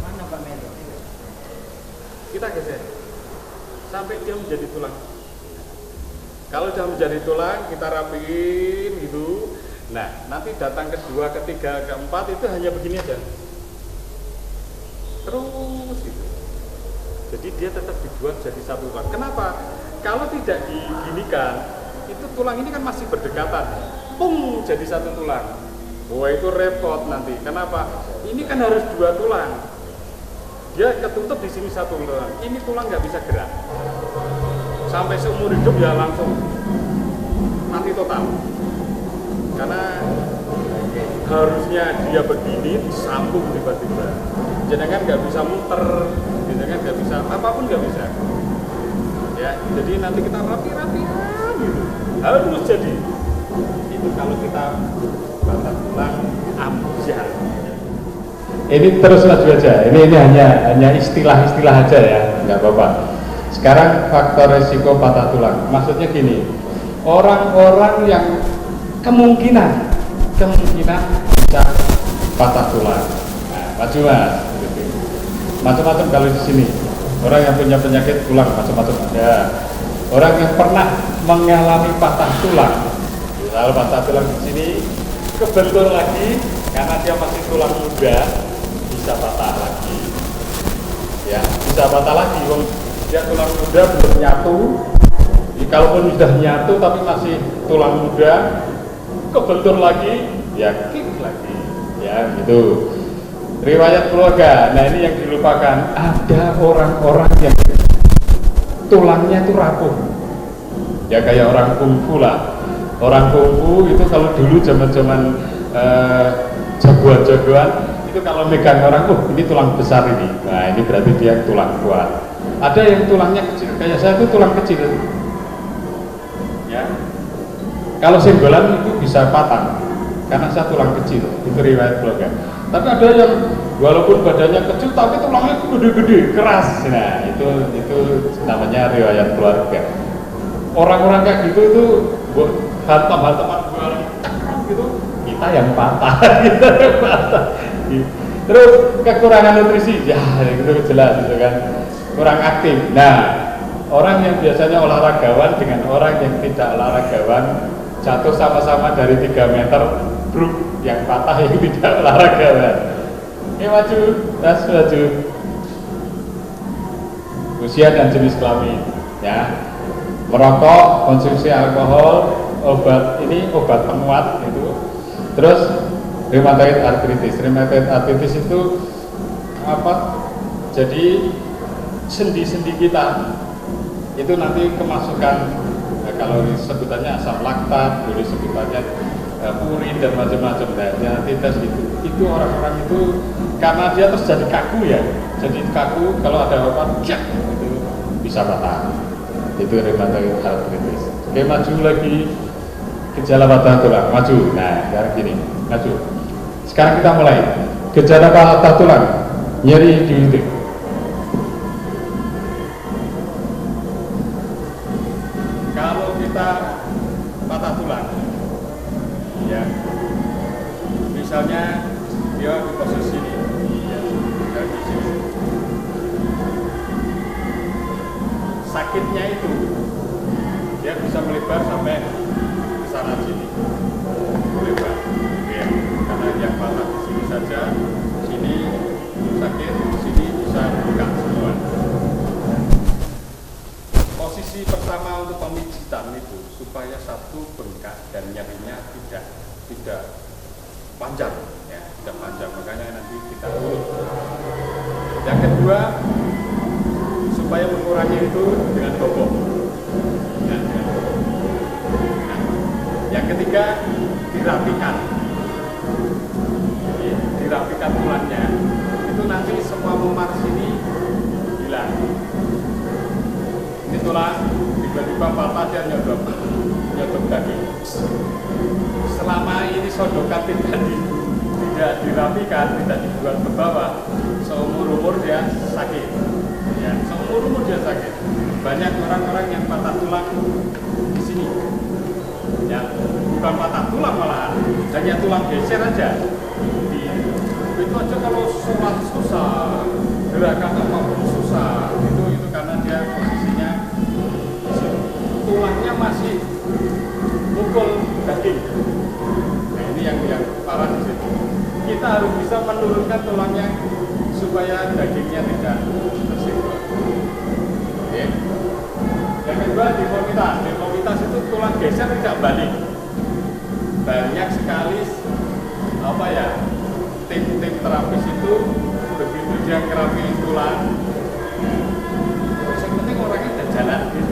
Mana Pak Melo? Kita geser sampai dia menjadi tulang. Kalau sudah menjadi tulang, kita rapiin gitu. Nah, nanti datang kedua, ketiga, keempat itu hanya begini aja. Terus gitu. Jadi dia tetap dibuat jadi satu tulang. Kenapa? Kalau tidak diginikan, itu tulang ini kan masih berdekatan. Pung, jadi satu tulang. Wah, itu repot nanti. Kenapa? Ini kan harus dua tulang. Dia ketutup di sini satu tulang. Ini tulang nggak bisa gerak. Sampai seumur hidup ya langsung mati total. Karena harusnya dia begini disambung tiba-tiba. Jangan nggak bisa muter, jangan nggak bisa apapun nggak bisa. Ya, jadi nanti kita rapi-rapian gitu. Harus jadi. Itu kalau kita patah tulang ambiar. Ini terus maju aja. Ini hanya istilah-istilah aja ya, nggak apa-apa. Sekarang faktor resiko patah tulang, maksudnya gini, orang-orang yang kemungkinan bisa patah tulang. Nah, maju mas, macam-macam kalau di sini. Orang yang punya penyakit tulang macam-macam ada. Orang yang pernah mengalami patah tulang, misal patah tulang di sini kebentur lagi karena dia masih tulang muda, bisa patah lagi. Ya, bisa patah lagi. Dia tulang muda belum nyatu. Kalaupun sudah nyatu tapi masih tulang muda, kebentur lagi, ya kick lagi, ya gitu. Riwayat keluarga. Nah ini yang dilupakan. Ada orang-orang yang tulangnya itu rapuh. Ya kayak orang kungfu lah. Orang kungfu itu kalau dulu zaman-zaman jagoan-jagoan itu kalau megang orang, ini tulang besar ini. Nah ini berarti dia tulang kuat. Ada yang tulangnya kecil. Kayak saya itu tulang kecil. Ya. Kalau senggolan itu bisa patah karena saya tulang kecil. Itu riwayat keluarga. Tapi ada yang walaupun badannya kecil tapi tulangnya gede-gede, keras. Nah, itu namanya riwayat keluarga. Orang-orang kayak gitu itu hantam-hantaman bareng gitu, kita yang patah. Terus kekurangan nutrisi, ya itu jelas gitu kan. Kurang aktif. Nah, orang yang biasanya olahragawan dengan orang yang tidak olahragawan jatuh sama-sama dari 3 meter, bruk. Yang patah yang tidak olahragawan. Maju, tas maju. Usia dan jenis kelamin, ya. Merokok, konsumsi alkohol, obat penguat itu. Terus rheumatoid arthritis. Rheumatoid arthritis itu apa? Jadi sendi-sendi kita itu nanti kemasukan kalau sebutannya asam laktat, boleh sebutannya urin dan macam-macam. Nah, nanti tes itu orang-orang itu karena dia terus jadi kaku ya, jadi kaku kalau ada apa itu bisa patah. Itu rheumatoid arthritis. Oke, maju lagi, gejala patah tulang, maju. Nah sekarang gini, maju. Sekarang kita mulai gejala patah tulang, nyeri di lutut. Kalau kita patah tulang, ya, misalnya dia di posisi ini, ya, di sini. Sakitnya itu dia bisa melebar sampai ke sana sini, melebar, ya, karena yang patah di sini saja, sini sakit, sini bisa buka semua. Posisi pertama untuk pemijitan itu supaya satu bengkak dan nyerinya tidak panjang, ya, tidak panjang, makanya nanti kita urut. Yang kedua, supaya mengurangi itu dengan gobok. Nah, yang ketiga, dirapikan. Dirapikan tulangnya. Itu nanti semua memar sini hilang. Ini tulang tiba-tiba patah dia nyodok daging. Selama ini sodokan tidak dirapikan, tidak dibuat ke bawah, seumur-umur dia sakit. Ya, seumur-umur dia sakit. Banyak orang-orang yang patah tulang di sini. Ya, bukan patah tulang malahan, hanya tulang geser aja. Itu aja kalau sholat susah, gerakan apapun susah. Itu karena dia posisinya tulangnya masih mukul daging. Nah, ini yang parah di situ. Kita harus bisa menurunkan tulangnya supaya dagingnya tidak tersinggung. Oke. Yang kedua, deformitas. Deformitas itu tulang geser tidak balik. Banyak sekali tim terapis itu begitu dia ngerapiin tulang, yang penting orangnya udah jalan gitu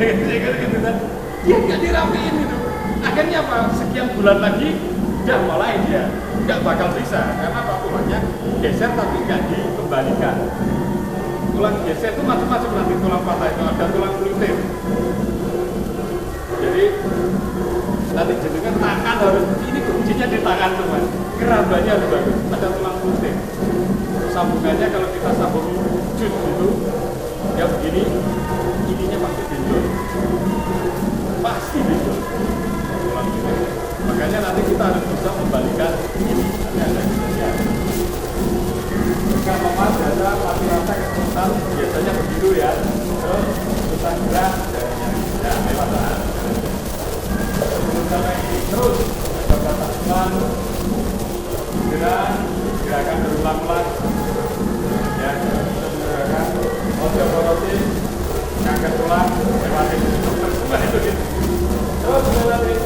kan, dia nggak dirapiin itu. Akhirnya apa? Sekian bulan lagi udah mulai dia nggak bakal bisa karena apa, tulangnya geser tapi nggak dikembalikan. Tulang geser itu macam-macam, nanti tulang patah itu ada tulang gluteus. Jadi nanti jadikan tangan harus, ini kuncinya di tangan teman, kerabannya harus bagus, ada tulang gluteus. Sambungannya kalau kita sambung jut gitu, ya begini, ininya pasti dijut, pasti dijut. tulang ini. Makanya nanti kita harus bisa membalikan ini. Nanti ada gunanya. Jika lemas dada rata-rata kesemutan biasanya begitu ya. Terus kita gerak jarinya. Ya, lewat tangan. Sampai ini terus batas tulang. Gerakan berulang-ulang. Ya, gerakan osteoporosis, kanker tulang, lewatin semua itu gitu. Terus lewatin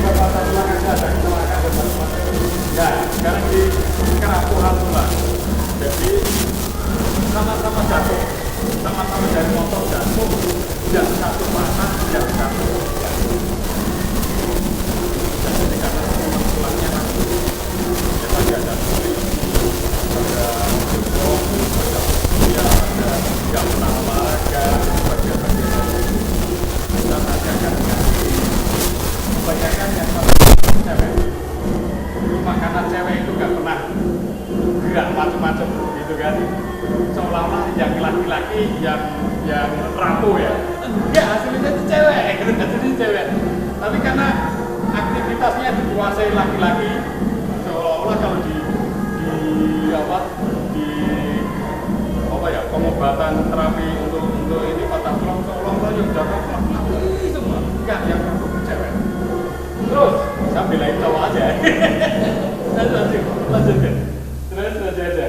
batas tulang aja ada kecelakaan tulang. Ya, sekarang di kerapuhan tulang. Jadi sama-sama jatuh, sama-sama dari motor jatuh, tidak satu patah, tidak satu. Jadi karena tulangnya nanti ya tadi ada kulit, ada jempol, ada usia, ada nggak pernah olahraga, bagian-bagian kita nanti akan ganti. Kebanyakan yang cewek, makanan cewek itu nggak pernah gerak macam-macam, gitu kan? Seolah-olah yang laki-laki yang rapuh ya, enggak hasilnya itu cewek, hasilnya cewek. Tapi karena aktivitasnya dikuasai laki-laki, seolah-olah kalau di pengobatan terapi untuk ini patah tulang seolah-olah yang jaga laki-laki semua, enggak yang rapuh cewek. Terus sambil lain cowok aja. lanjut kan. Terus maju aja.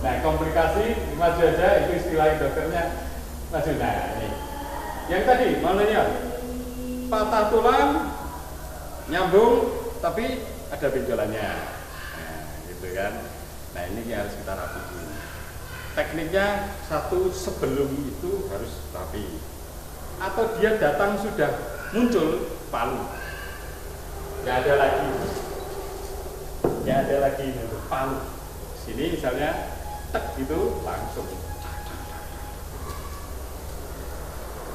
Nah, komplikasi maju aja itu istilah dokternya maju. Nah, ini. Yang tadi maknanya patah tulang nyambung tapi ada benjolannya. Nah, gitu kan. Nah, ini yang harus kita rapikan. Tekniknya satu sebelum itu harus rapi. Atau dia datang sudah muncul palu. Nggak ada lagi untuk palu. Sini misalnya tek gitu langsung.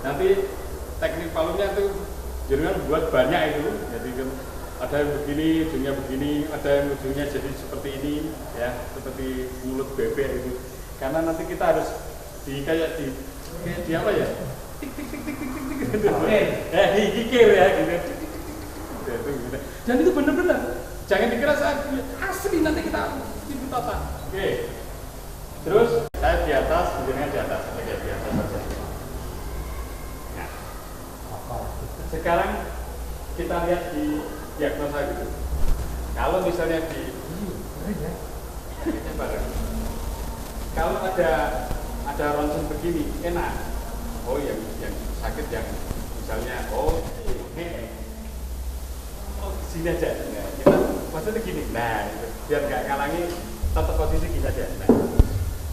Nanti teknik palunya itu jangan buat banyak itu. Jadi ada yang begini, ujungnya begini, ada yang ujungnya jadi seperti ini, ya, seperti mulut bebek itu. Karena nanti kita harus kayak di apa ya? Tik tik tik tik tik tik gitu. Dikikir ya gitu. Dan itu benar-benar jangan dikira saat asli nanti kita itu tata. Oke. Terus saya di atas, jenengan di atas, oke di atas saja. Nah, sekarang kita lihat di diagnosa gitu. Kalau misalnya di bareng. Kalau ada ronsen begini enak. Oh yang sakit yang misalnya sini aja. Nah, kita maksudnya gini. Nah, biar nggak ngalangi tetap posisi gini aja. Nah,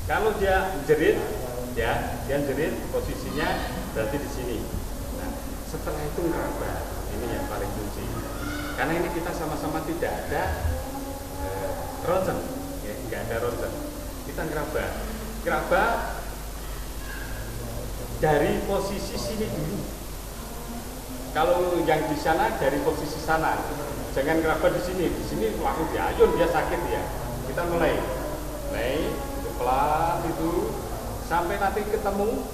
kalau dia jerit, ya, dia jerit posisinya berarti di sini. Nah, setelah itu ngeraba. Ini yang paling kunci. Karena ini kita sama-sama tidak ada ronsen, ya, nggak ada ronsen. Kita ngeraba dari posisi sini dulu. Kalau yang di sana dari posisi sana, jangan ngeraba di sini langsung diayun, dia sakit ya. Kita mulai itu pelan itu sampai nanti ketemu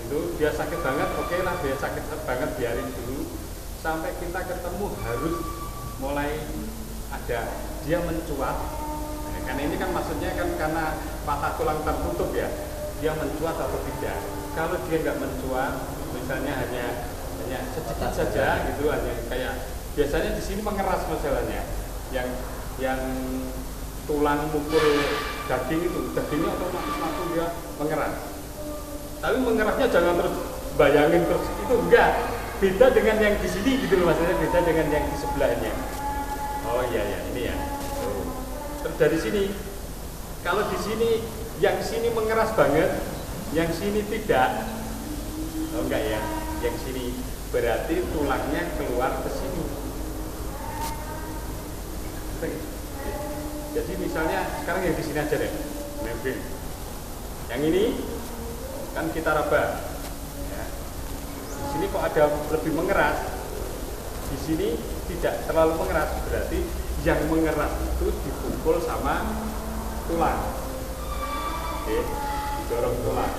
itu dia sakit banget, oke lah dia sakit banget biarin dulu sampai kita ketemu harus mulai ada dia mencuat. Nah, karena ini kan maksudnya kan karena patah tulang tertutup ya, dia mencuat atau tidak. Kalau dia nggak mencuat, misalnya hanya sedikit saja gitu, hanya kayak biasanya di sini mengeras masalahnya. Yang tulang mukul daging itu, dagingnya otomatis langsung dia mengeras. Tapi mengerasnya jangan terus bayangin terus itu enggak. Beda dengan yang di sini gitu loh, maksudnya beda dengan yang di sebelahnya. Oh iya ini ya. Terus dari sini, kalau di sini yang sini mengeras banget, yang sini tidak. Oh enggak ya, yang sini berarti tulangnya keluar ke sini. Jadi misalnya sekarang yang di sini aja deh, nempel. Yang ini kan kita raba. Ya. Di sini kok ada lebih mengeras, di sini tidak terlalu mengeras, berarti yang mengeras itu dipukul sama tulang. Oke, didorong tulang,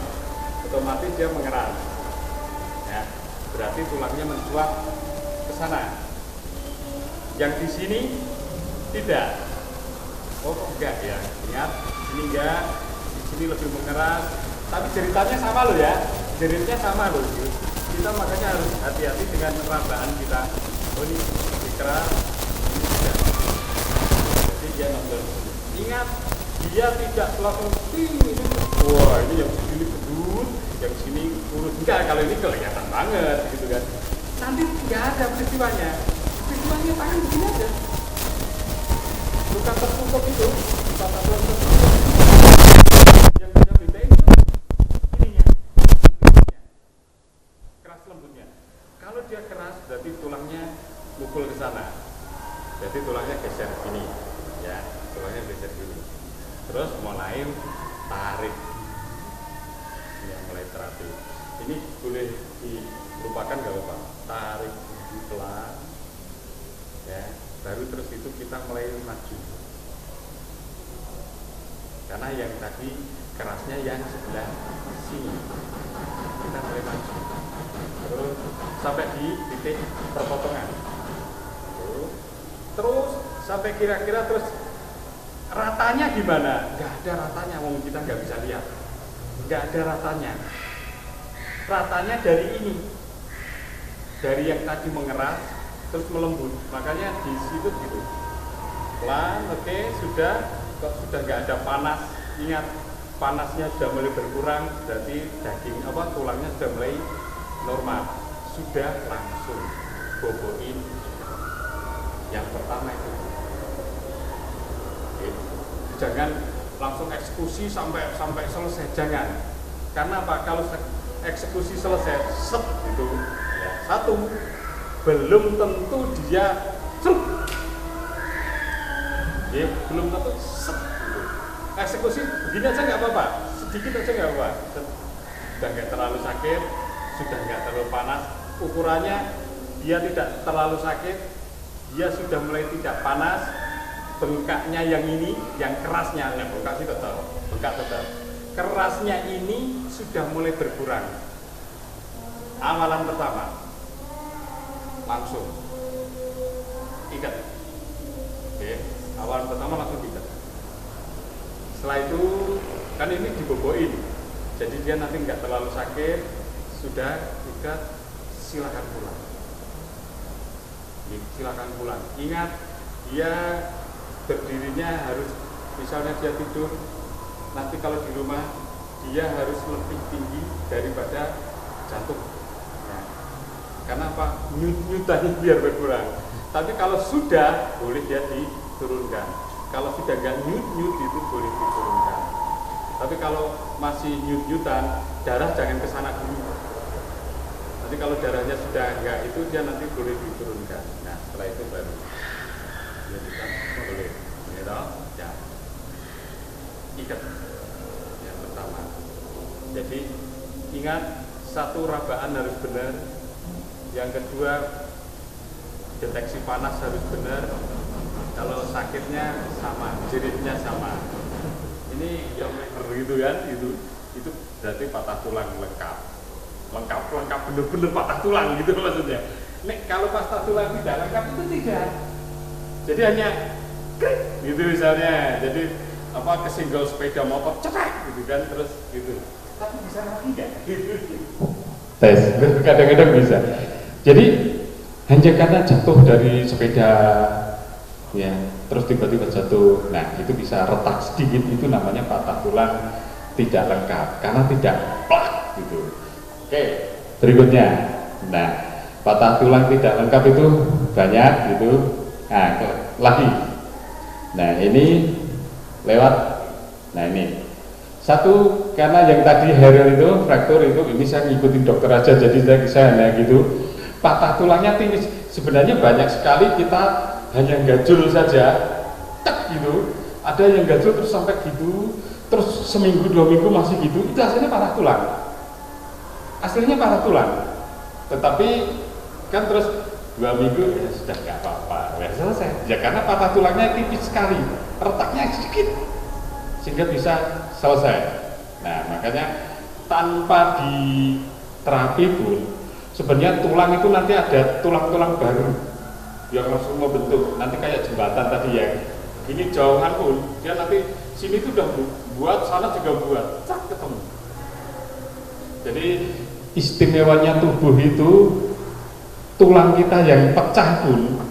otomatis dia mengeras. Ya, berarti tulangnya mencuat ke sana. Yang di sini tidak. Oh enggak ya, ingat ini enggak, di sini lebih mengeras. Tapi jeritannya sama loh ya, jeritnya sama loh. Kita makanya harus hati-hati dengan perabaan kita. Oh ini lebih keras, ini tidak. Jadi dia nonton. Ingat, dia tidak langsung ini. Wah ini yang sini gedut, yang sini kurus. Enggak, kalau ini kelihatan banget gitu kan. Nanti nggak ada peristiwanya. Peristiwanya tangan begini aja. Bukan tertutup itu, tata tulang tertutup. Yang bisa bedain itu ininya, keras lembutnya. Kalau dia keras, berarti tulangnya mukul ke sana. Jadi tulangnya geser gini, ya, tulangnya geser gini. Terus mulai tarik, ya, mulai terapi. Ini boleh dilupakan nggak apa-apa. Tarik pelan, ya. Baru terus itu kita mulai maju. Karena yang tadi kerasnya yang sebelah sini. Kita mulai maju. Terus sampai di titik perpotongan. Terus sampai kira-kira terus ratanya gimana? Nggak ada ratanya, wong kita nggak bisa lihat. Nggak ada ratanya. Ratanya dari ini. Dari yang tadi mengeras terus melembut, makanya di situ gitu pelan. Oke, sudah, kok sudah nggak ada panas. Ingat, panasnya sudah mulai berkurang, berarti daging tulangnya sudah mulai normal. Sudah, langsung boboin yang pertama itu. Oke. Jangan langsung eksekusi sampai selesai, jangan. Karena apa? Kalau eksekusi selesai set itu ya, satu, belum tentu dia ceruk, ya, belum tentu set gitu. Eksekusi begini aja nggak apa-apa, sedikit aja nggak apa-apa, sudah nggak terlalu sakit, sudah nggak terlalu panas, ukurannya dia tidak terlalu sakit, dia sudah mulai tidak panas, bengkaknya yang ini, yang kerasnya, yang bengkak sih tetap, bengkak tetap, kerasnya ini sudah mulai berkurang. Amalan pertama, langsung ikat. Oke, awal pertama langsung ikat. Setelah itu kan ini diboboin, jadi dia nanti nggak terlalu sakit. Sudah ikat, silakan pulang. Silakan pulang. Ingat, dia berdirinya harus, misalnya dia tidur, nanti kalau di rumah dia harus lebih tinggi daripada jantung. Karena apa? Nyutannya biar berkurang. Tapi kalau sudah, boleh dia diturunkan. Kalau sudah nggak nyut itu boleh diturunkan. Tapi kalau masih nyutan, darah jangan ke sana dulu. Nanti kalau darahnya sudah nggak itu, dia nanti boleh diturunkan. Nah, setelah itu baru nyutan boleh. Ya, ikat yang pertama. Jadi ingat, satu, rabaan harus benar. Yang kedua, deteksi panas harus benar. Kalau sakitnya sama, jeritnya sama. Ini yang begitu kan? Itu berarti patah tulang lengkap bener-bener patah tulang gitu maksudnya. Nek kalau patah tulang tidak lengkap itu tidak. Jadi hanya krik gitu misalnya. Jadi kesenggol sepeda motor cetek gitu kan, terus gitu. Tapi bisa lagi nggak? Tes, kadang-kadang bisa. Jadi hanya karena jatuh dari sepeda, ya, terus tiba-tiba jatuh, nah itu bisa retak sedikit, itu namanya patah tulang tidak lengkap, karena tidak plak gitu. Oke, berikutnya, nah patah tulang tidak lengkap itu banyak gitu. Nah lagi, nah ini lewat, nah ini satu, karena yang tadi Herel itu fraktur itu, ini saya ngikutin dokter aja, jadi saya hanya gitu. Patah tulangnya tipis, sebenarnya banyak sekali kita hanya gajul saja, tek gitu. Ada yang gajul terus sampai gitu, terus seminggu 2 minggu masih gitu, itu hasilnya patah tulang. Aslinya patah tulang, tetapi kan terus 2 minggu ya sudah nggak apa-apa, ya selesai. Ya karena patah tulangnya tipis sekali, retaknya sedikit, sehingga bisa selesai. Nah makanya tanpa diterapi pun Sebenarnya tulang itu nanti ada tulang-tulang baru yang langsung membentuk, nanti kayak jembatan tadi ya. Ini jauhan pun dia nanti sini tuh udah buat, sana juga buat, cak ketemu. Jadi istimewanya tubuh itu, tulang kita yang pecah pun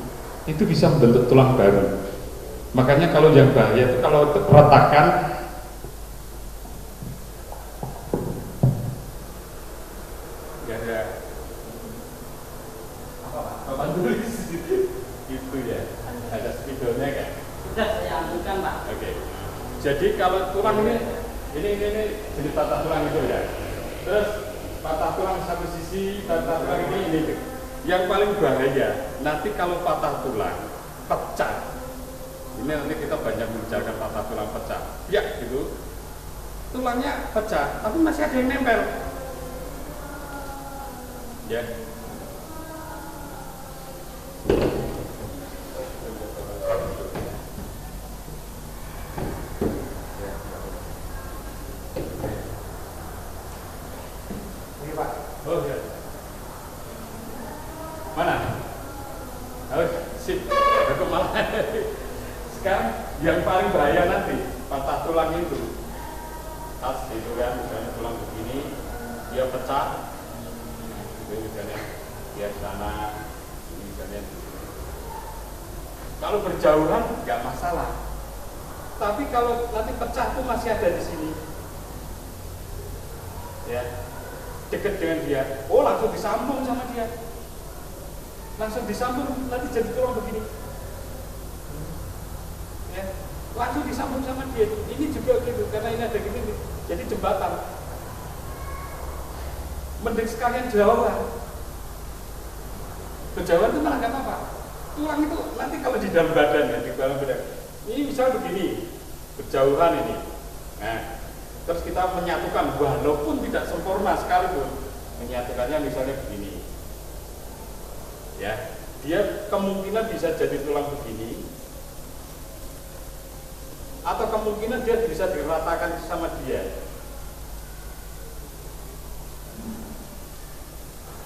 itu bisa membentuk tulang baru. Makanya kalau yang bahaya itu kalau retakan nggak ada apa tulis itu ya, ada spidolnya kan? Sudah saya ambilkan Pak. Oke. Jadi kalau tulang ini jenis patah tulang itu ya. Terus patah tulang satu sisi, patah tulang ini. Yang paling bahaya nanti kalau patah tulang pecah. Ini nanti kita banyak membicarakan patah tulang pecah. Ya gitu. Tulangnya pecah, tapi masih ada yang nempel. Ya. Oh ya. Mana? Oh, sip. Cukup malah. Sekarang yang paling bahaya nanti patah tulang itu. Tas itu kan, misalnya tulang begini, dia pecah. Itu misalnya dia di sana, ini misalnya di sini. Kalau berjauhan nggak masalah. Tapi kalau nanti pecah tuh masih ada di sini. Ya. Dekat dengan dia, oh langsung disambung sama dia, langsung disambung, nanti jadi tulang begini, ya, langsung disambung sama dia. Ini juga gitu, karena ini ada gini, jadi jembatan. Mending sekalian jauhan. Berjauhan itu malah nggak apa-apa. Tulang itu nanti kalau di dalam badan ya, di dalam badan. Ini misalnya begini, berjauhan ini. Nah. Terus kita menyatukan, walaupun tidak sempurna sekalipun, menyatukannya misalnya begini, ya, dia kemungkinan bisa jadi tulang begini, atau kemungkinan dia bisa diratakan sama dia,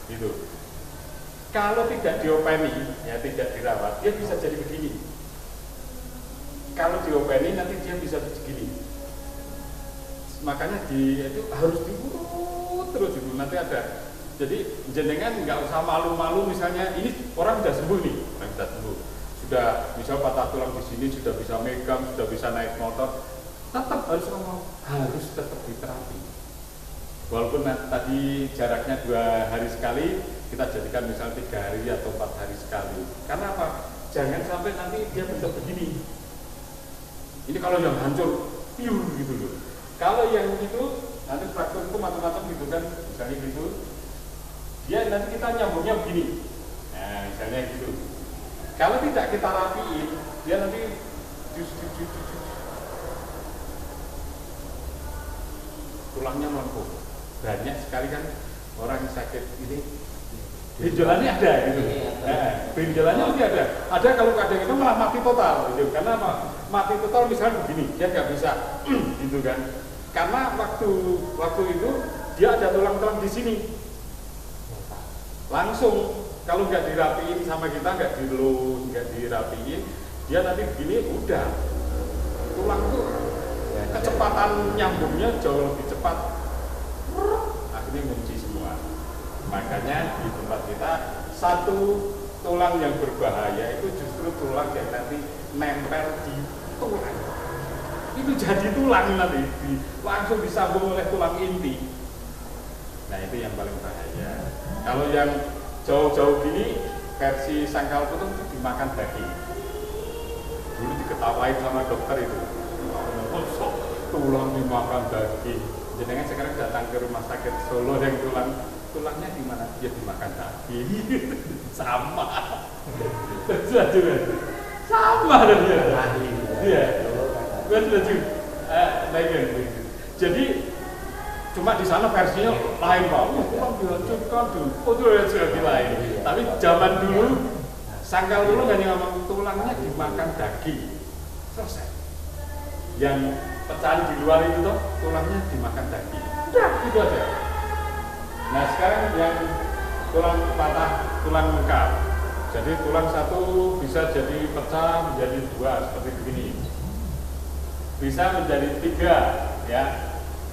gitu. Kalau tidak diopeni, ya tidak dirawat, dia bisa jadi begini. Kalau diopeni nanti dia bisa begini. Makanya itu harus diurut terus itu nanti ada. Jadi jenengan nggak usah malu-malu misalnya ini orang sudah sembuh nih, orang sudah sembuh, sudah misal patah tulang di sini, sudah bisa megang, sudah bisa naik motor, tetap harus tetap diterapi. Walaupun tadi jaraknya 2 hari sekali, kita jadikan misal 3 hari atau 4 hari sekali. Karena apa? Jangan sampai nanti dia bentuk begini. Ini kalau yang hancur, piur gitu loh. Kalau yang itu nanti fraktur itu macam-macam gitu kan, misalnya gitu, dia nanti kita nyambungnya begini, nah misalnya gitu. Kalau tidak kita rapiin, dia nanti tulangnya melengkung. Banyak sekali kan orang sakit ini, benjolannya ada gitu. Nah, benjolannya masih ada. Ada kalau kadang itu malah mati total, gitu. Karena apa? Mati total misalnya begini, dia nggak bisa, gitu kan. Karena waktu itu dia ada tulang-tulang di sini, langsung kalau nggak dirapiin sama kita, nggak dilus, nggak dirapiin, dia nanti begini udah tulang tuh kecepatan nyambungnya jauh lebih cepat, akhirnya ngunci semua. Makanya di tempat kita satu tulang yang berbahaya itu justru tulang yang nanti nempel di tulang. Itu jadi tulang nanti langsung disambung oleh tulang inti. Nah itu yang paling bahaya. Kalau yang jauh-jauh gini versi sangkal putung itu dimakan daging. Dulu diketawain sama dokter itu, tulang dimakan daging. Jadi sekarang datang ke rumah sakit Solo yang tulangnya di mana? Ya dimakan daging. Sama. Sama dia. Iya. Jadi cuma di sana versinya lain Pak. Tulang dihancurkan dulu. Itu lagi lain. Tapi zaman dulu sangkal dulu hanya ngomong tulangnya dimakan daging. Selesai. Yang pecahan di luar itu tuh tulangnya dimakan daging. Udah gitu aja. Nah sekarang yang tulang patah, tulang lengkap. Jadi tulang satu bisa jadi pecah menjadi dua seperti begini. Bisa menjadi tiga, ya.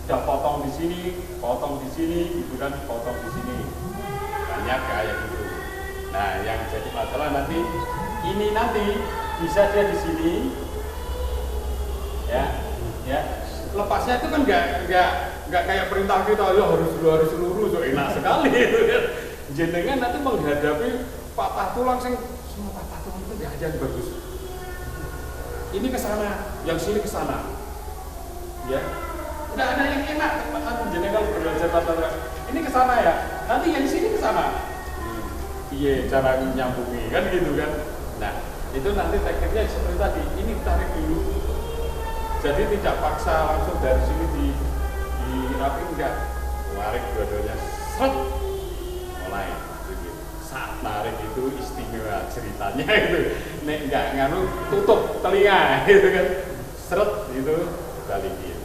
Kita potong di sini, gitu kan, potong di sini. Banyak kayak gitu. Nah, yang jadi masalah nanti ini nanti bisa dia di sini, ya. Lepasnya itu kan nggak kayak perintah kita, ya harus lurus, so enak sekali itu kan. Jenengan nanti menghadapi patah tulang semua patah tulang itu nggak ada yang bagus. Ini ke sana, yang sini ke sana, ya. Nggak ada yang enak, nanti jenengan belajar patah tulang. Ini ke sana ya, nanti yang sini ke sana. Iya, cara nyambungi kan gitu kan. Nah, itu nanti tekniknya seperti tadi. Ini tarik dulu. Jadi tidak paksa langsung dari sini dirapi, enggak. Tarik dua-duanya, seret, mulai. Saat narik itu istimewa ceritanya itu. Nek enggak nganu tutup telinga gitu kan. Seret gitu, balikin.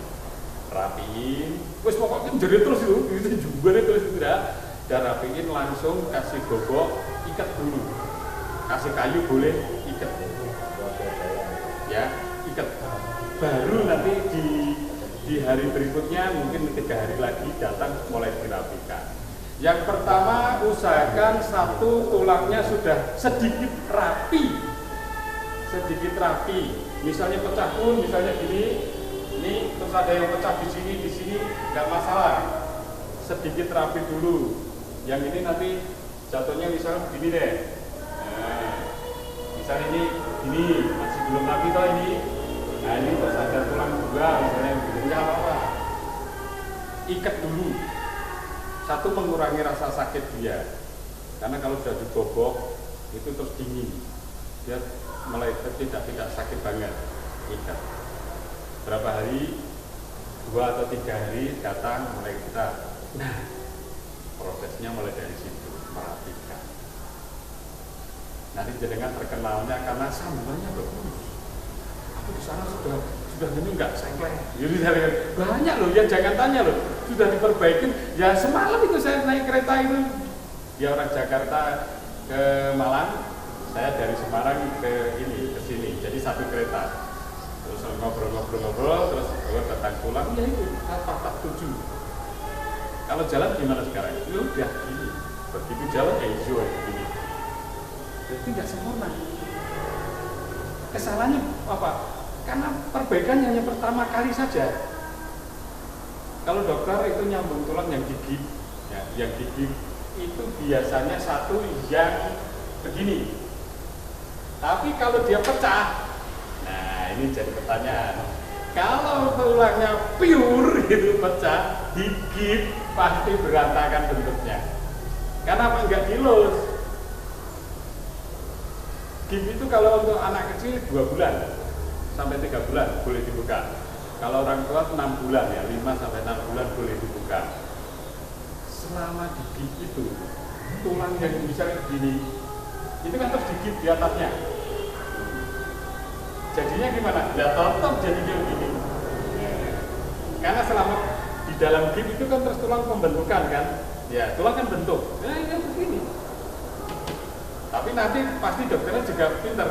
Rapiin. Wes pokoknya jerit terus itu juga terus tidak. Dan rapiin langsung kasih gobok, ikat dulu. Kasih kayu boleh ikat. Ya, ikat. Baru nanti di hari berikutnya mungkin 3 hari lagi datang mulai dirapikan. Yang pertama usahakan satu tulangnya sudah sedikit rapi, misalnya pecah pun misalnya gini, ini terus ada yang pecah di sini nggak masalah, sedikit rapi dulu. Yang ini nanti jatuhnya misalnya begini deh, nah, misalnya ini masih belum rapi toh ini. Nah ini terus ada tulang juga misalnya begini, nggak apa-apa, ikat dulu. Satu, mengurangi rasa sakit dia, karena kalau sudah digobok itu terus dingin, dia mulai tidak sakit banget. Ikat berapa hari, 2 atau 3 hari datang mulai kita. Nah prosesnya mulai dari situ, merapikan. Nanti jenengan terkenalnya karena sambelnya bagus. Aku di sana sudah ini enggak sengkleng. Jadi banyak loh, ya jangan tanya loh. Sudah diperbaikin. Ya semalam itu saya naik kereta itu. Ya orang Jakarta ke Malang, saya dari Semarang ke sini. Jadi satu kereta. Terus ngobrol, terus datang pulang. Ya itu patah 7. Kalau jalan gimana sekarang? Ya udah gini. Begitu jalan ya hijau begini. Jadi nggak sempurna. Kesalahannya apa? Karena perbaikan hanya pertama kali saja. Kalau dokter itu nyambung tulang yang gigit, ya, yang gigit itu biasanya satu yang begini. Tapi kalau dia pecah, nah ini jadi pertanyaan. Kalau tulangnya pure itu pecah, gigit pasti berantakan bentuknya. Kenapa enggak dilus? Gip itu kalau untuk anak kecil 2 bulan sampai 3 bulan boleh dibuka. Kalau orang tua 6 bulan ya, 5 sampai 6 bulan boleh dibuka. Selama di gip itu tulang yang bisa begini itu kan terus digigit di atasnya. Jadinya gimana? Tidak tetap jadinya begini. Karena selama di dalam gip itu kan terus tulang pembentukan kan. Ya, tulang kan bentuk. Nah, ini begini. Tapi nanti pasti dokternya juga pintar.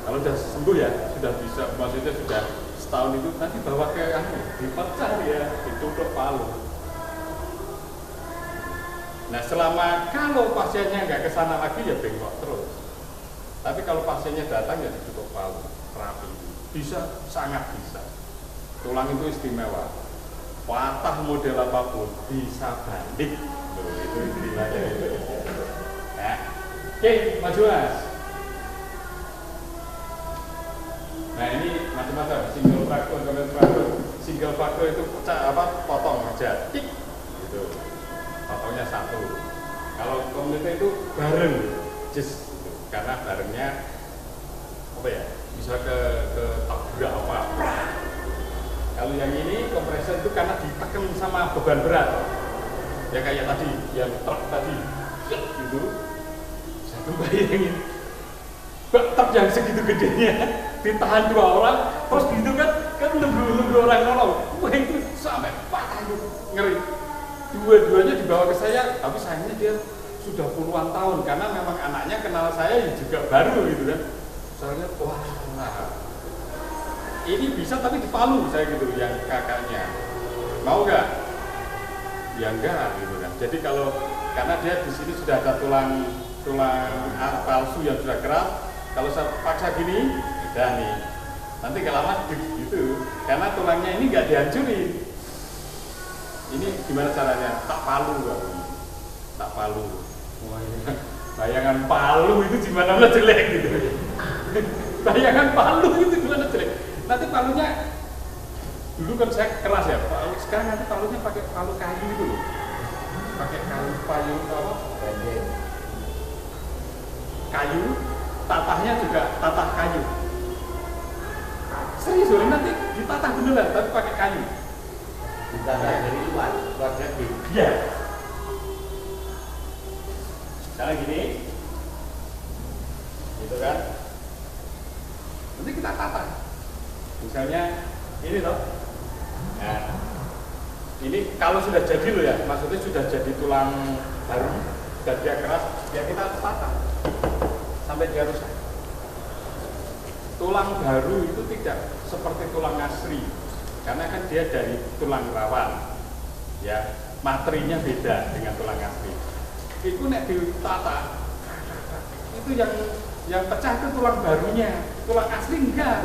Kalau sudah sembuh ya, sudah bisa, maksudnya sudah setahun itu nanti bawa ke dipecah ya, ditutup palu. Nah selama kalau pasiennya nggak kesana lagi ya bengkok terus. Tapi kalau pasiennya datang ya ditutup palu, rapi. Bisa, sangat bisa. Tulang itu istimewa. Patah model apapun bisa balik. Itu istilahnya itu. Ya. Oke, maju mas. Nah ini macam-macam, single fracture, double fracture. Single fracture itu pecah potong aja, tik, gitu. Potongnya satu. Kalau community itu bareng, just, gitu. Karena barengnya apa ya? Bisa ke tabrak apa? Kalau yang ini kompresor itu karena ditekan sama beban berat. Ya kayak tadi, yang truk tadi, gitu. Satu bayangin. Truk yang segitu gedenya ditahan 2 orang, terus gitu kan nunggu orang nolong. Wah itu sampai patah itu, ngeri. dua-duanya dibawa ke saya, tapi sayangnya dia sudah puluhan tahun karena memang anaknya kenal saya juga baru gitu kan. Soalnya wah, ini bisa tapi di Palu saya gitu yang kakaknya. Mau nggak? Ya enggak gitu kan. Jadi kalau karena dia di sini sudah ada tulang palsu yang sudah keras, kalau saya paksa gini, udah nih. Nanti kelama gitu. Karena tulangnya ini nggak dihancurin. Ini gimana caranya? Tak palu kan. Tak palu. Wah, ini bayangan Palu itu gimana jelek gitu. Bayangan Palu itu gimana jelek. Nanti palunya dulu kan saya keras ya. Sekarang nanti palunya pakai palu kayu itu loh. Pakai kayu apa? Kayu, tatahnya juga tatah kayu. Serius loh, nanti ditatah beneran tapi pakai kayu. Ditatah dari luar daging. Iya. Misalnya gini, gitu kan? Nanti kita tata. Misalnya ini toh. Nah, ini kalau sudah jadi loh ya, maksudnya sudah jadi tulang baru, sudah dia keras, ya kita tata sampai dia rusak. Tulang baru itu tidak seperti tulang asli, karena kan dia dari tulang rawan, ya materinya beda dengan tulang asli. Itu nek ditata, itu yang pecah itu tulang barunya, tulang asli enggak.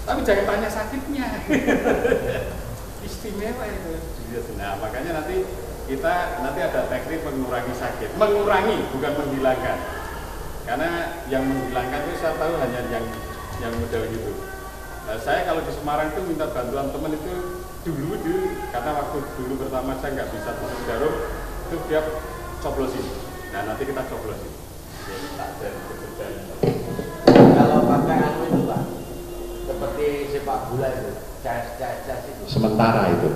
Tapi jangan tanya sakitnya. Istimewa itu. Nah, makanya nanti ada teknik mengurangi sakit, mengurangi bukan menghilangkan. Karena yang menghilangkan itu saya tahu hanya yang model gitu. Nah, saya kalau di Semarang itu minta bantuan teman itu dulu karena waktu dulu pertama saya nggak bisa tusuk jarum, itu dia coblosin. Nah nanti kita coblosin. Kalau pakai anu itu Pak, seperti sepak bola itu, cas itu. Sementara itu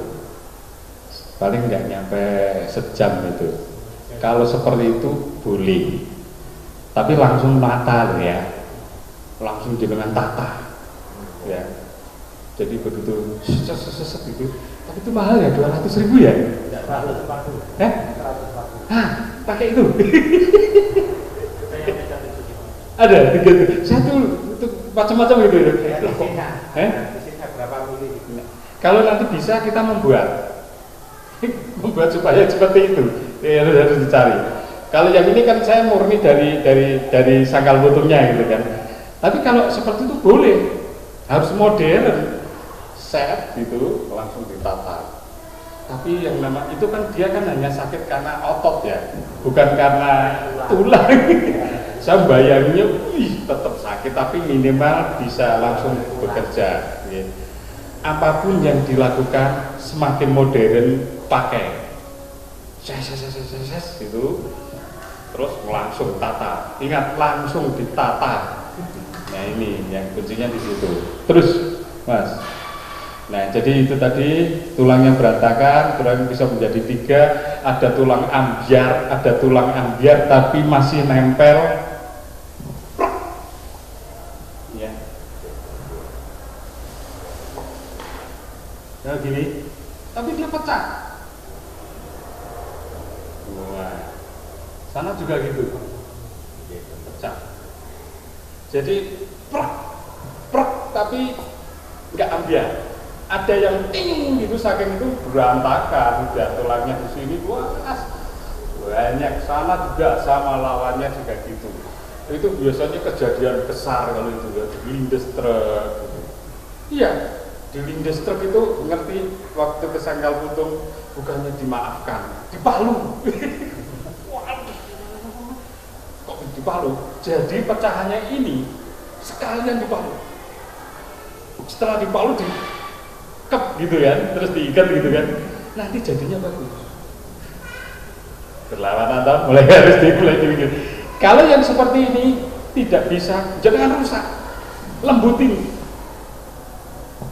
paling nggak nyampe sejam itu. Kalau seperti itu boleh, tapi langsung mata ya, langsung dengan tata ya. Jadi begitu seset gitu, tapi itu mahal ya, 200.000 ya? 140. 140. Hah, pakai itu? Ada tiga itu. Saya tuh itu macam-macam gitu ya. Isinya berapa mili? Kalau nanti bisa kita membuat supaya seperti itu, ya, harus dicari. Kalau yang ini kan saya murni dari sangkal potongnya gitu kan. Tapi kalau seperti itu boleh, harus modern, set gitu langsung ditata. Tapi yang nama itu kan dia kan hanya sakit karena otot ya, bukan karena tulang. Saya bayanginnya, tetap sakit tapi minimal bisa langsung bekerja. Gitu. Apapun yang dilakukan semakin modern pakai, gitu, terus langsung tata. Ingat langsung ditata. Nah ini yang kuncinya di situ. Terus, Mas. Nah jadi itu tadi tulangnya berantakan, tulang bisa menjadi 3. Ada tulang ambiar tapi masih nempel. Ya. Nah gini, tapi dia pecah. Wah, sana juga gitu, pecah. Jadi prak, tapi nggak ambiar. Ada yang ting gitu, saking itu berantakan, udah tulangnya di sini luas, banyak. Sana juga sama, lawannya juga gitu. Itu biasanya kejadian besar kalau itu ya, dilindes truk. Gitu. Iya, dilindes truk itu ngerti waktu ke sangkal putung bukannya dimaafkan, dipalu. Kok dipalu? Jadi pecahannya ini sekalian dipalu. Setelah dipalu kep gitu kan, terus diikat gitu kan, nanti jadinya bagus. Berlawanan atau mulai harus dimulai. Kalau yang seperti ini tidak bisa, jangan rusak, lembutin,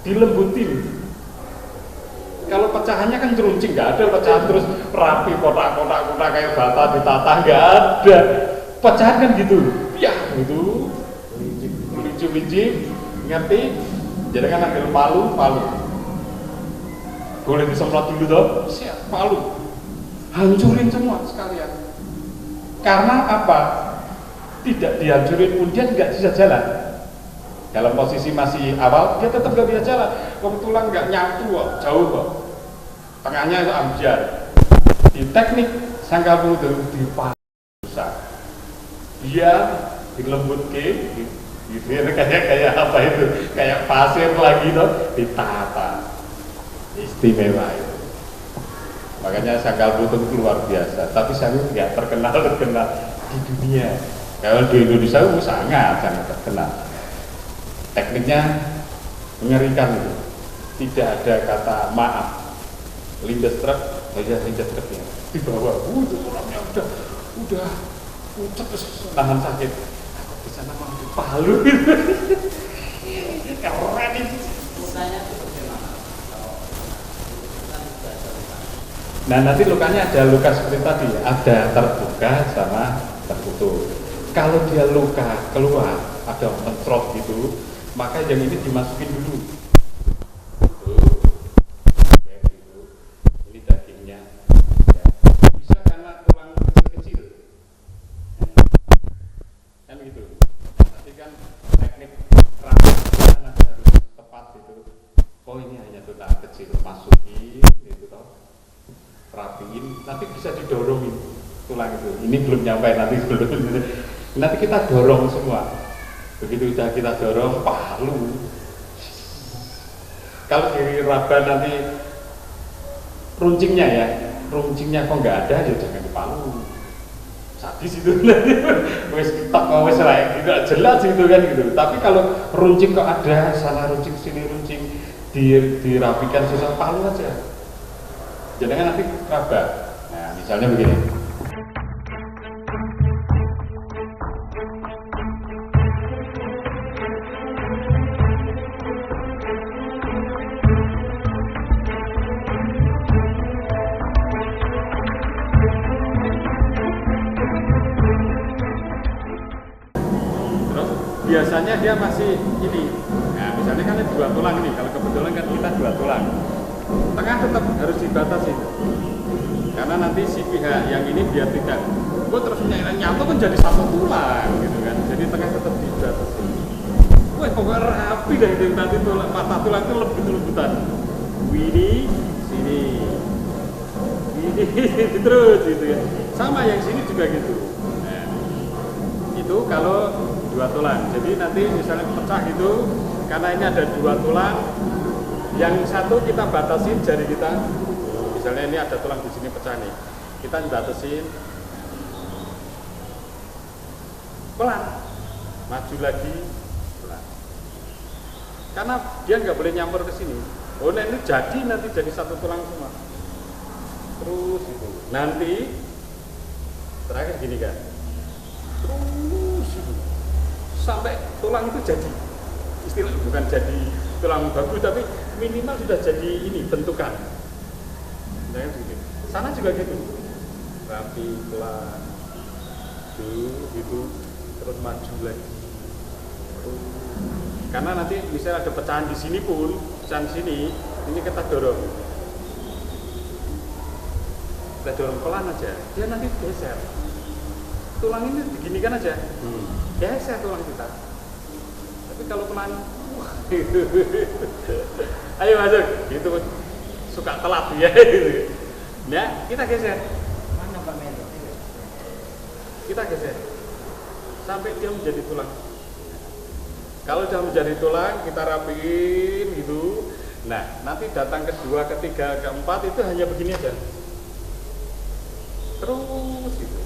dilembutin. Kalau pecahannya kan ceruncing, nggak ada pecahan terus rapi kotak-kotak kayak bata ditata, nggak ada. Pecahan kan gitu, ya gitu, lincip, ngerti? Jadi kan ambil palu. boleh disemprot dulu toh, siap, palu, hancurin semua sekalian. Karena apa? Tidak dihancurin pun dia nggak bisa jalan. Dalam posisi masih awal, dia tetap nggak bisa jalan. Tulang nggak nyatu kok, jauh kok. Tengahnya itu ambiar. Di teknik sangkal putu dipasak, dia dilembutke, gitu kayak apa itu, kayak pasir lagi toh, ditata. Istimewa itu. Makanya sangkal putu itu luar biasa. Tapi saya nggak terkenal di dunia. Kalau di Indonesia itu sangat terkenal. Tekniknya mengerikan itu. Tidak ada kata maaf. Lindas truk, saja lindas truknya di bawah. Itu tulangnya udah pucat terus nahan sakit. Di sana mau dipalu. Keren itu. Lukanya itu bagaimana? Nah nanti lukanya ada luka seperti tadi, ada terbuka sama tertutup. Kalau dia luka keluar, ada mencrot gitu, maka yang ini dimasukin dulu. Ya, gitu. Ini dagingnya. Ya. Bisa karena tulang kecil. Kan gitu. Nanti kan teknik rapikan harus tepat gitu. Oh ini hanya tulang kecil, masukin gitu toh. Rapiin, nanti bisa didorongin tulang itu. Ini belum nyampe, nanti kita dorong semua. Begitu udah kita dorong, palu. Kalau di raba nanti runcingnya ya, runcingnya kok nggak ada, ya jangan dipalu. Sadis itu, wes tak wes layak, tidak jelas itu kan gitu. Tapi kalau runcing kok ada, sana runcing sini runcing, dirapikan susah, palu aja. Jangan nanti raba. Nah, misalnya begini. Terus biasanya dia masih ini. Nah, misalnya kan ada 2 tulang ini. Kalau kebetulan kan kita 2 tulang. Tengah tetap harus dibatasi karena nanti si pihak yang ini biar tidak terus nyatu kan jadi 1 tulang gitu kan, jadi tengah tetap dibatasi. Wah pokoknya rapi dah itu nanti mata tulang itu lembut-lembutan ini sini ini terus gitu ya, sama yang sini juga gitu. Nah, itu kalau 2 tulang, jadi nanti misalnya pecah gitu karena ini ada 2 tulang. Yang satu kita batasin jari kita, misalnya ini ada tulang di sini pecah nih, kita batasin pelan, maju lagi pelan, karena dia nggak boleh nyampur ke sini. Oh, nah ini nanti jadi 1 tulang semua, terus itu nanti terakhir gini kan, terus itu sampai tulang itu jadi, istilah bukan jadi tulang bagus tapi minimal sudah jadi ini bentukan. Jangan gitu. Sana juga gitu. Rapi pelan. Gitu terus maju lagi. Karena nanti misalnya ada pecahan di sini pun, pecahan sini, ini kita dorong. Kita dorong pelan aja. Dia nanti geser. Tulang ini diginikan aja. Geser tulang kita. Tapi kalau pelan ayo masuk, gitu suka telat ya. Nah, kita geser. Mana Pak Melo? Kita geser sampai dia menjadi tulang. Kalau sudah menjadi tulang, kita rapiin gitu. Nah, nanti datang kedua, ketiga, keempat itu hanya begini aja. Terus gitu.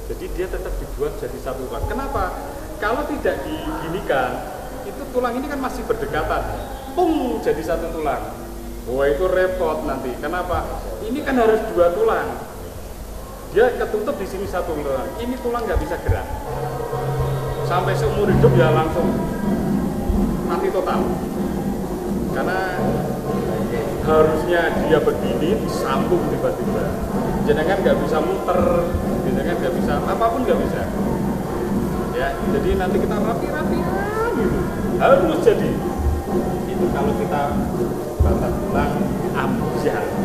Jadi dia tetap dibuat jadi 1 tulang. Kenapa? Kalau tidak diginikan, itu tulang ini kan masih berdekatan, pung jadi 1 tulang. Wah itu repot nanti. Kenapa? Ini kan harus 2 tulang. Dia ketutup di sini 1 tulang. Ini tulang nggak bisa gerak. Sampai seumur hidup ya langsung mati total. Karena harusnya dia begini disambung tiba-tiba. Jangan nggak bisa muter, jangan nggak bisa apapun nggak bisa. Ya, jadi nanti kita rapi-rapian gitu. Harus jadi. Itu kalau kita patah tulang ambliar.